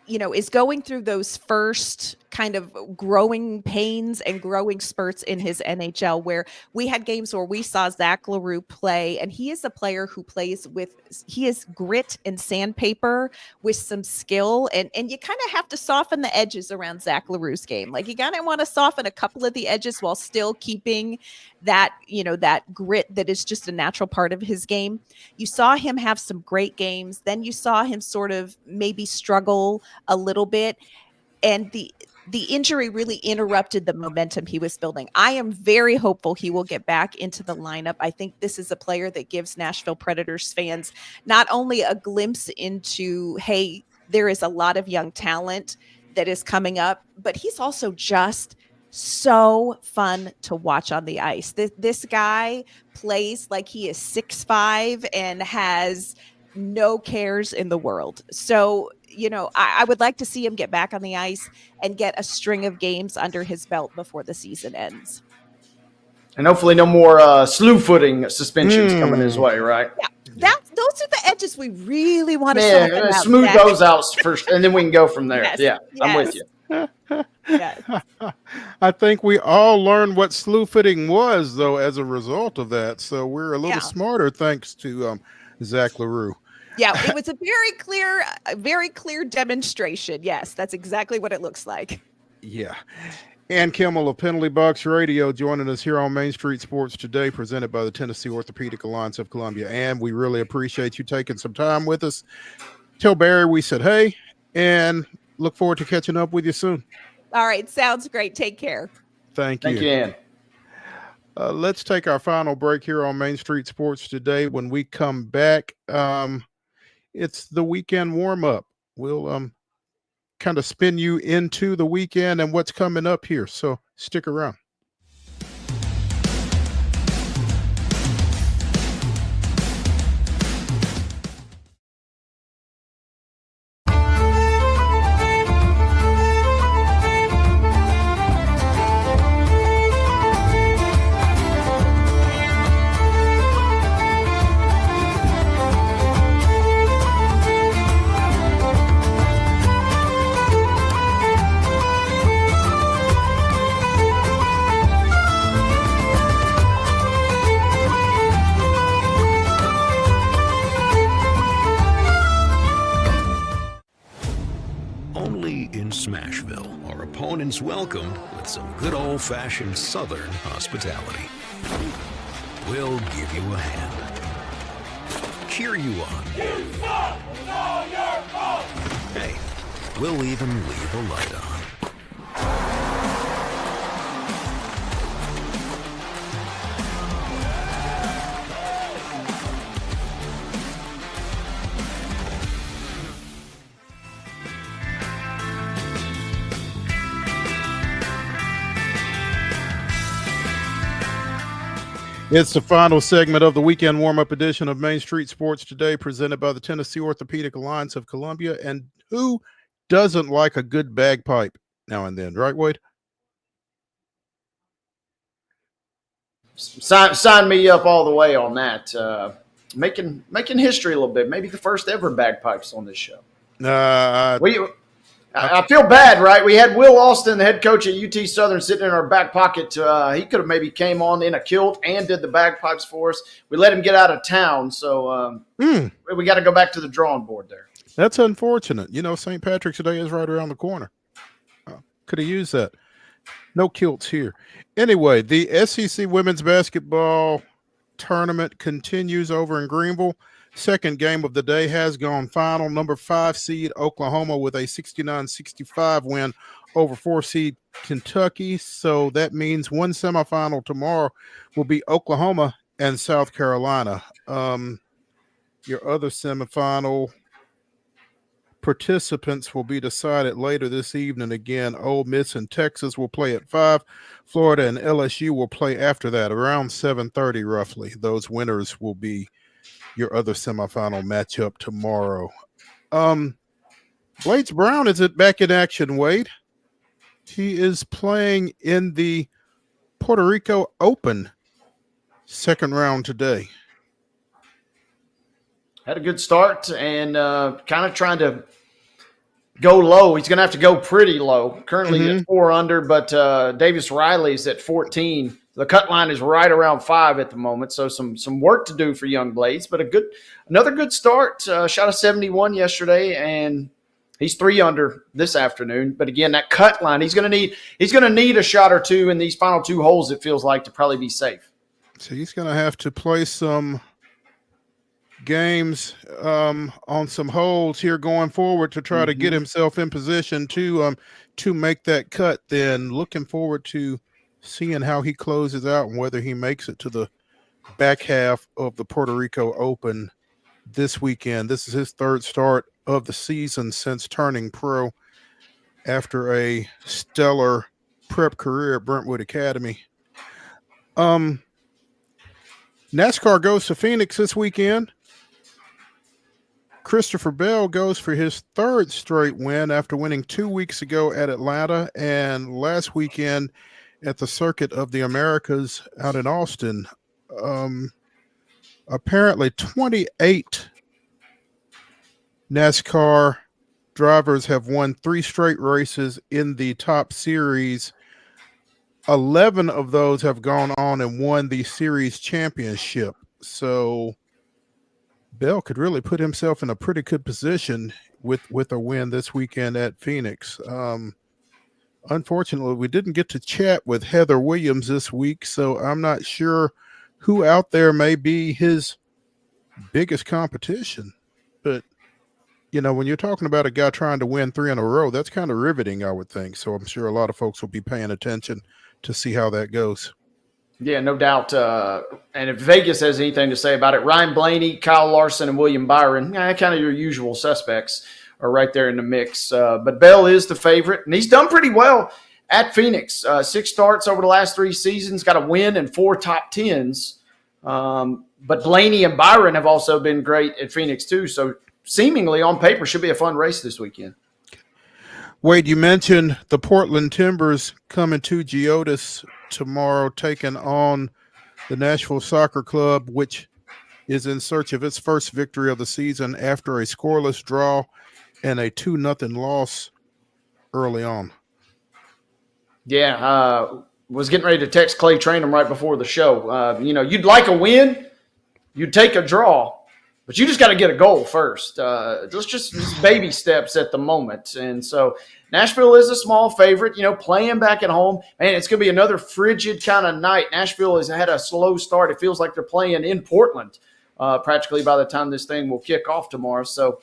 you know, is going through those first kind of growing pains and growing spurts in his NHL, where we had games where we saw Zach Leroux play, and he is a player who plays he is grit and sandpaper with some skill, and you kind of have to soften the edges around Zach Leroux's game. Like, you kind of want to soften a couple of the edges while still keeping that, you know, that grit that is just a natural part of his game. You saw him have some great games. Then you saw him sort of maybe struggle a little bit. And the injury really interrupted the momentum he was building. I am very hopeful he will get back into the lineup. I think this is a player that gives Nashville Predators fans not only a glimpse into, hey, there is a lot of young talent that is coming up, but he's also just so fun to watch on the ice. This guy plays like he is 6'5" and has no cares in the world. So, you know, I would like to see him get back on the ice and get a string of games under his belt before the season ends. And hopefully no more slew footing suspensions coming his way, right? Yeah. Those are the edges we really want to smooth those out first, and then we can go from there. Yes. I'm with you. I think we all learned what slew footing was, though, as a result of that. So we're a little smarter thanks to Zach Leroux. Yeah, it was a very clear demonstration. Yes, that's exactly what it looks like. Yeah. And Kimmel of Penalty Box Radio joining us here on Main Street Sports today, presented by the Tennessee Orthopedic Alliance of Columbia. And we really appreciate you taking some time with us. Tell Barry we said hey, and look forward to catching up with you soon. All right, sounds great. Take care. Thank you. Thank you, Ann. Let's take our final break here on Main Street Sports today. When we come back, it's the weekend warm-up. We'll kind of spin you into the weekend and what's coming up here. So stick around. Smashville, our opponents welcomed with some good old-fashioned Southern hospitality. We'll give you a hand. Cheer you on. You suck! It's all your fault! Hey, we'll even leave a light on. It's the final segment of the weekend warm-up edition of Main Street Sports Today, presented by the Tennessee Orthopedic Alliance of Columbia. And who doesn't like a good bagpipe now and then, right, Wade? Sign me up all the way on that. Making history a little bit. Maybe the first ever bagpipes on this show. I feel bad, right? We had Will Austin, the head coach at UT Southern, sitting in our back pocket. He could have maybe came on in a kilt and did the bagpipes for us. We let him get out of town, so we got to go back to the drawing board there. That's unfortunate. You know, St. Patrick's Day is right around the corner. Could have used that. No kilts here. Anyway, the SEC women's basketball tournament continues over in Greenville. Second game of the day has gone final. Number 5 seed Oklahoma with a 69-65 win over 4 seed Kentucky. So that means one semifinal tomorrow will be Oklahoma and South Carolina. Your other semifinal participants will be decided later this evening. Again, Ole Miss and Texas will play at 5. Florida and LSU will play after that around 7:30 roughly. Those winners will be your other semifinal matchup tomorrow. Blades Brown is back in action, Wade. He is playing in the Puerto Rico Open second round today. Had a good start and kind of trying to go low. He's going to have to go pretty low. Currently at 4 under, but Davis Riley's at 14. The cut line is right around 5 at the moment, so some work to do for young Blades, but another good start. Shot a 71 yesterday, and he's 3 under this afternoon. But again, that cut line, he's going to need a shot or two in these final 2 holes. It feels like to probably be safe. So he's going to have to play some games on some holes here going forward to try to get himself in position to make that cut. Then looking forward to seeing how he closes out and whether he makes it to the back half of the Puerto Rico Open this weekend. This is his 3rd start of the season since turning pro after a stellar prep career at Brentwood Academy. NASCAR goes to Phoenix this weekend. Christopher Bell goes for his 3rd straight win after winning 2 weeks ago at Atlanta and last weekend at the Circuit of the Americas out in Austin. Apparently 28 NASCAR drivers have won 3 straight races in the top series. 11 of those have gone on and won the series championship. So Bell could really put himself in a pretty good position with a win this weekend at Phoenix. Unfortunately, we didn't get to chat with Heather Williams this week, so I'm not sure who out there may be his biggest competition. But, you know, when you're talking about a guy trying to win 3 in a row, that's kind of riveting, I would think. So I'm sure a lot of folks will be paying attention to see how that goes. Yeah, no doubt. And if Vegas has anything to say about it, Ryan Blaney, Kyle Larson, and William Byron, kind of your usual suspects, are right there in the mix. But Bell is the favorite, and he's done pretty well at Phoenix. 6 starts over the last 3 seasons, got a win and 4 top 10s. But Blaney and Byron have also been great at Phoenix too. So seemingly on paper should be a fun race this weekend. Wade, you mentioned the Portland Timbers coming to Geodis tomorrow, taking on the Nashville Soccer Club, which is in search of its first victory of the season after a scoreless draw and a 2-0 loss early on. Yeah, was getting ready to text Clay Trainum right before the show. You'd like a win, you'd take a draw, But you just got to get a goal first. It's just baby steps at the moment. And so Nashville is a small favorite, playing back at home. Man, it's going to be another frigid kind of night. Nashville has had a slow start. It feels like they're playing in Portland practically by the time this thing will kick off tomorrow. So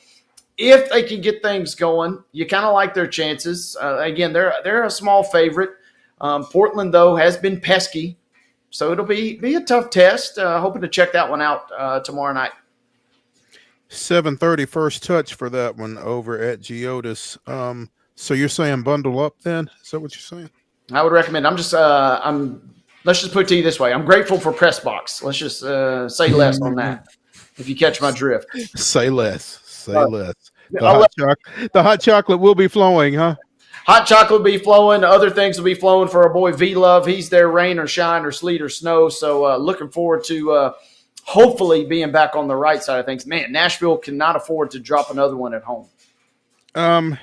if they can get things going, you kind of like their chances. Again, they're a small favorite. Portland, though, has been pesky. So it'll be a tough test. Hoping to check that one out tomorrow night. 7:30 first touch for that one over at Geodis. So you're saying bundle up then? Is that what you're saying? I would recommend. Let's just put it to you this way. I'm grateful for Press Box. Let's just say less on that. If you catch my drift. Say less. Say less. The hot chocolate will be flowing, huh? Hot chocolate will be flowing. Other things will be flowing for our boy V-Love. He's there, rain or shine or sleet or snow. So looking forward to hopefully being back on the right side of things. Man, Nashville cannot afford to drop another one at home. I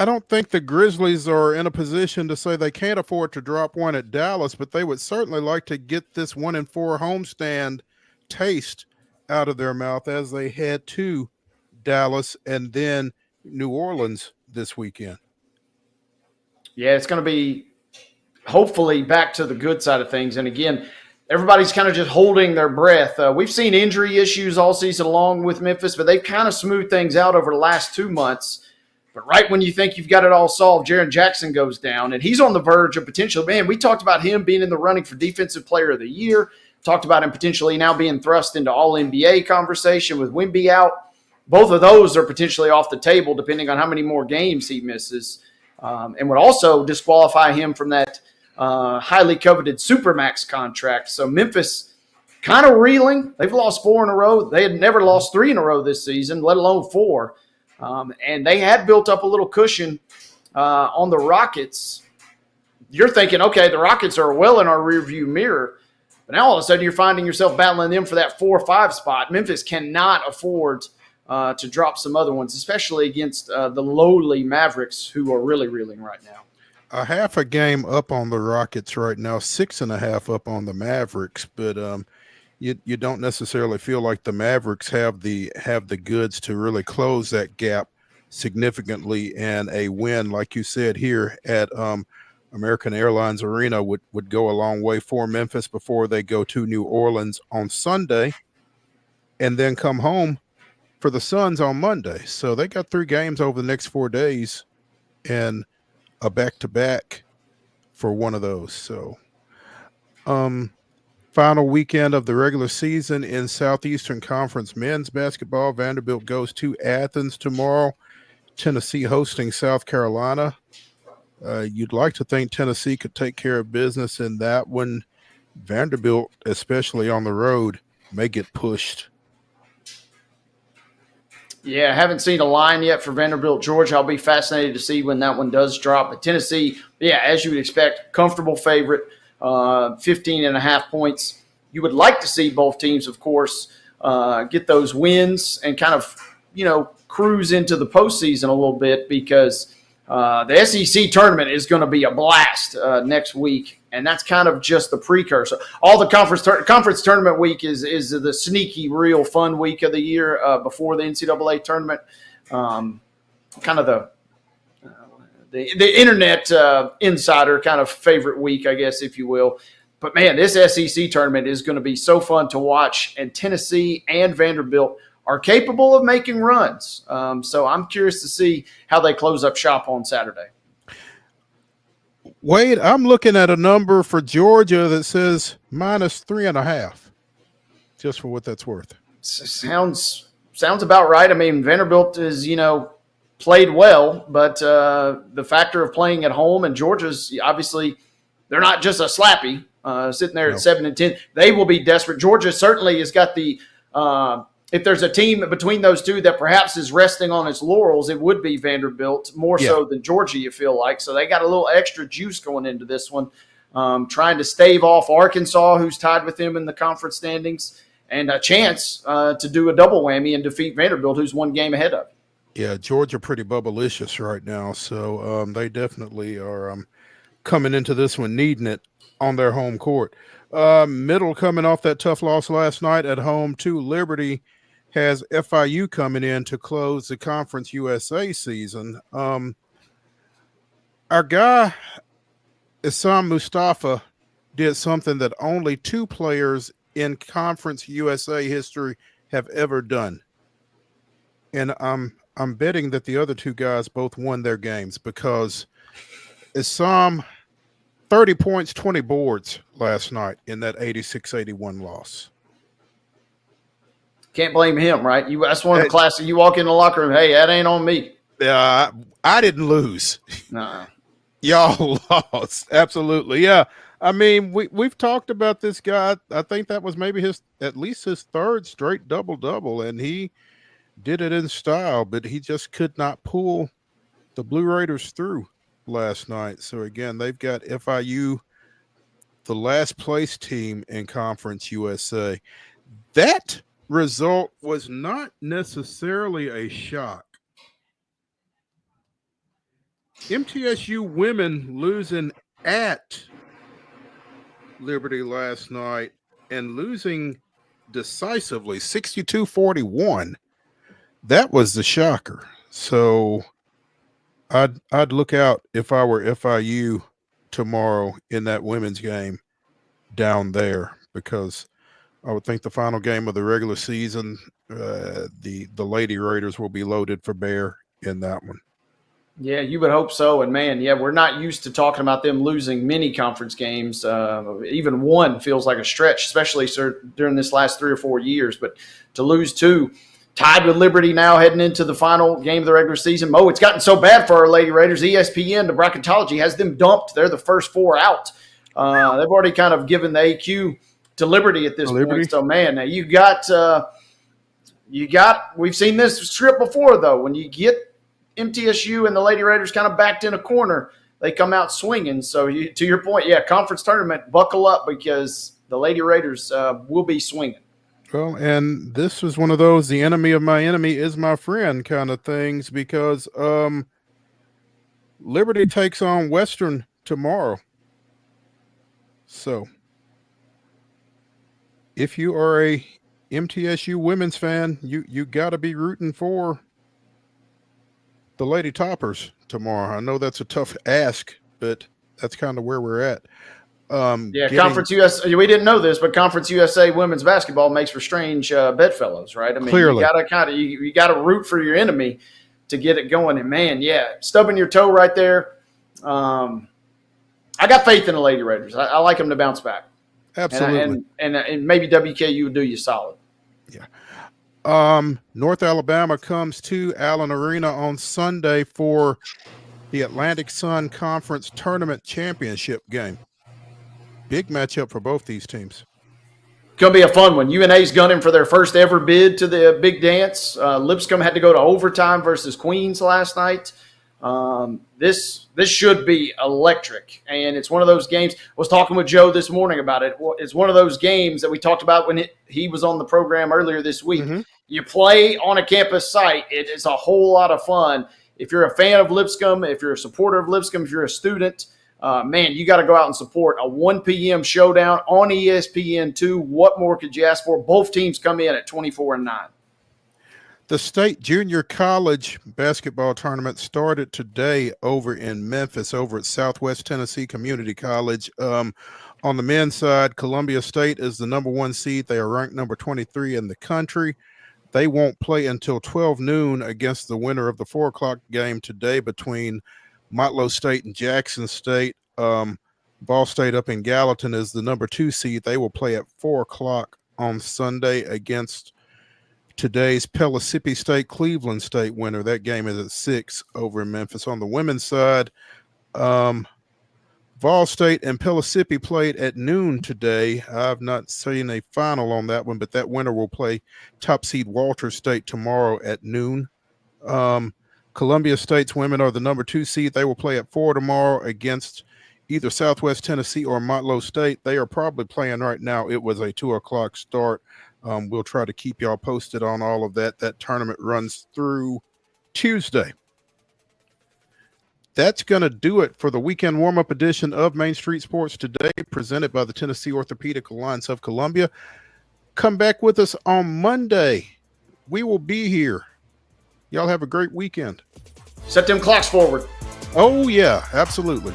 don't think the Grizzlies are in a position to say they can't afford to drop one at Dallas, but they would certainly like to get this 1-4 homestand taste out of their mouth as they head to Dallas and then New Orleans this weekend. Yeah, it's going to be hopefully back to the good side of things. And again, everybody's kind of just holding their breath. We've seen injury issues all season long with Memphis, but they've kind of smoothed things out over the last 2 months. But right when you think you've got it all solved, Jaren Jackson goes down, and he's on the verge of potential. Man, we talked about him being in the running for Defensive Player of the Year. Talked about him potentially now being thrust into All-NBA conversation with Wemby out. Both of those are potentially off the table depending on how many more games he misses, and would also disqualify him from that highly coveted Supermax contract. So Memphis kind of reeling. They've lost 4 in a row. They had never lost 3 in a row this season, let alone 4. And they had built up a little cushion on the Rockets. You're thinking, okay, the Rockets are well in our rearview mirror. But now all of a sudden you're finding yourself battling them for that 4 or 5 spot. Memphis cannot afford to drop some other ones, especially against the lowly Mavericks, who are really reeling right now. A half a game up on the Rockets right now, 6.5 up on the Mavericks, but you don't necessarily feel like the Mavericks have the goods to really close that gap significantly, and a win, like you said here at American Airlines Arena, would go a long way for Memphis before they go to New Orleans on Sunday and then come home for the Suns on Monday. So they got 3 games over the next 4 days and a back-to-back for one of those. So final weekend of the regular season in Southeastern Conference men's basketball. Vanderbilt goes to Athens tomorrow. Tennessee hosting South Carolina. You'd like to think Tennessee could take care of business in that one. Vanderbilt, especially on the road, may get pushed. Yeah, I haven't seen a line yet for Vanderbilt, Georgia. I'll be fascinated to see when that one does drop. But Tennessee, yeah, as you would expect, comfortable favorite, 15.5 points. You would like to see both teams, of course, get those wins and kind of, cruise into the postseason a little bit, because the SEC tournament is going to be a blast next week, and that's kind of just the precursor. All the conference tournament week is the sneaky, real fun week of the year before the NCAA tournament. Kind of the internet insider kind of favorite week, I guess, if you will. But, man, this SEC tournament is going to be so fun to watch, and Tennessee and Vanderbilt are capable of making runs. So I'm curious to see how they close up shop on Saturday. Wade, I'm looking at a number for Georgia that says -3.5, just for what that's worth. Sounds about right. I mean, Vanderbilt is, played well, but the factor of playing at home, and Georgia's obviously, they're not just a slappy sitting there at 7-10. They will be desperate. Georgia certainly has got the if there's a team between those two that perhaps is resting on its laurels, it would be Vanderbilt, more so than Georgia, you feel like. So they got a little extra juice going into this one, trying to stave off Arkansas, who's tied with them in the conference standings, and a chance to do a double whammy and defeat Vanderbilt, who's 1 game ahead of. Yeah, Georgia pretty bubblicious right now, so they definitely are coming into this one needing it on their home court. Middle coming off that tough loss last night at home to Liberty has FIU coming in to close the Conference USA season. Our guy, Issam Mustafa, did something that only two players in Conference USA history have ever done. And I'm betting that the other two guys both won their games because Issam 30 points, 20 boards last night in that 86-81 loss. Can't blame him, right? That's one of the classic. You walk in the locker room, hey, that ain't on me. I didn't lose. No. Y'all lost. Absolutely. Yeah. I mean, we've talked about this guy. I think that was maybe at least his third straight double-double, and he did it in style, but he just could not pull the Blue Raiders through last night. So again, they've got FIU, the last place team in Conference USA. That result was not necessarily a shock. MTSU women losing at Liberty last night and losing decisively 62-41. That was the shocker. So I'd look out if I were FIU tomorrow in that women's game down there, because I would think the final game of the regular season, the Lady Raiders will be loaded for bear in that one. Yeah, you would hope so. And, man, yeah, we're not used to talking about them losing many conference games. Even one feels like a stretch, especially during this last 3 or 4 years. But to lose two, tied with Liberty now heading into the final game of the regular season. Mo, it's gotten so bad for our Lady Raiders. ESPN, the bracketology, has them dumped. They're the first 4 out. They've already kind of given the AQ to Liberty at this point. So, man, now you got we've seen this script before, though. When you get MTSU and the Lady Raiders kind of backed in a corner, they come out swinging. So to your point, yeah, conference tournament, buckle up because the Lady Raiders will be swinging. Well, and this was one of those, the enemy of my enemy is my friend kind of things, because Liberty takes on Western tomorrow. So if you are a MTSU women's fan, you got to be rooting for the Lady Toppers tomorrow. I know that's a tough ask, but that's kind of where we're at. Conference USA. We didn't know this, but Conference USA women's basketball makes for strange bedfellows, right? I mean, clearly. you gotta root for your enemy to get it going. And man, yeah, stubbing your toe right there. I got faith in the Lady Raiders. I like them to bounce back. Absolutely. And maybe WKU would do you solid. Yeah. North Alabama comes to Allen Arena on Sunday for the Atlantic Sun Conference Tournament Championship game. Big matchup for both these teams. Going to be a fun one. UNA's gunning for their first ever bid to the big dance. Lipscomb had to go to overtime versus Queens last night. This should be electric, and it's one of those games. I was talking with Joe this morning about it. It's one of those games that we talked about when he was on the program earlier this week. Mm-hmm. You play on a campus site. It is a whole lot of fun. If you're a fan of Lipscomb, if you're a supporter of Lipscomb, if you're a student, man, you got to go out and support a 1 p.m. showdown on ESPN2. What more could you ask for? Both teams come in at 24-9. The state junior college basketball tournament started today over in Memphis, over at Southwest Tennessee Community College. On the men's side, Columbia State is the number 1 seed. They are ranked number 23 in the country. They won't play until 12 noon against the winner of the 4 o'clock game today between Motlow State and Jackson State. Ball State up in Gallatin is the number 2 seed. They will play at 4 o'clock on Sunday against today's Pellissippi State Cleveland State winner. That game is at 6 over in Memphis. On the women's side, Vol State and Pellissippi played at noon today. I've not seen a final on that one, but that winner will play top seed Walter State tomorrow at noon. Columbia State's women are the number 2 seed. They will play at 4 tomorrow against either Southwest Tennessee or Motlow State. They are probably playing right now. It was a 2 o'clock start. We'll try to keep y'all posted on all of that. That tournament runs through Tuesday. that's going to do it for the weekend warm-up edition of Main Street Sports Today, presented by the Tennessee Orthopedic Alliance of Columbia. Come back with us on Monday. We will be here. Y'all have a great weekend. Set them clocks forward. Oh, yeah, absolutely.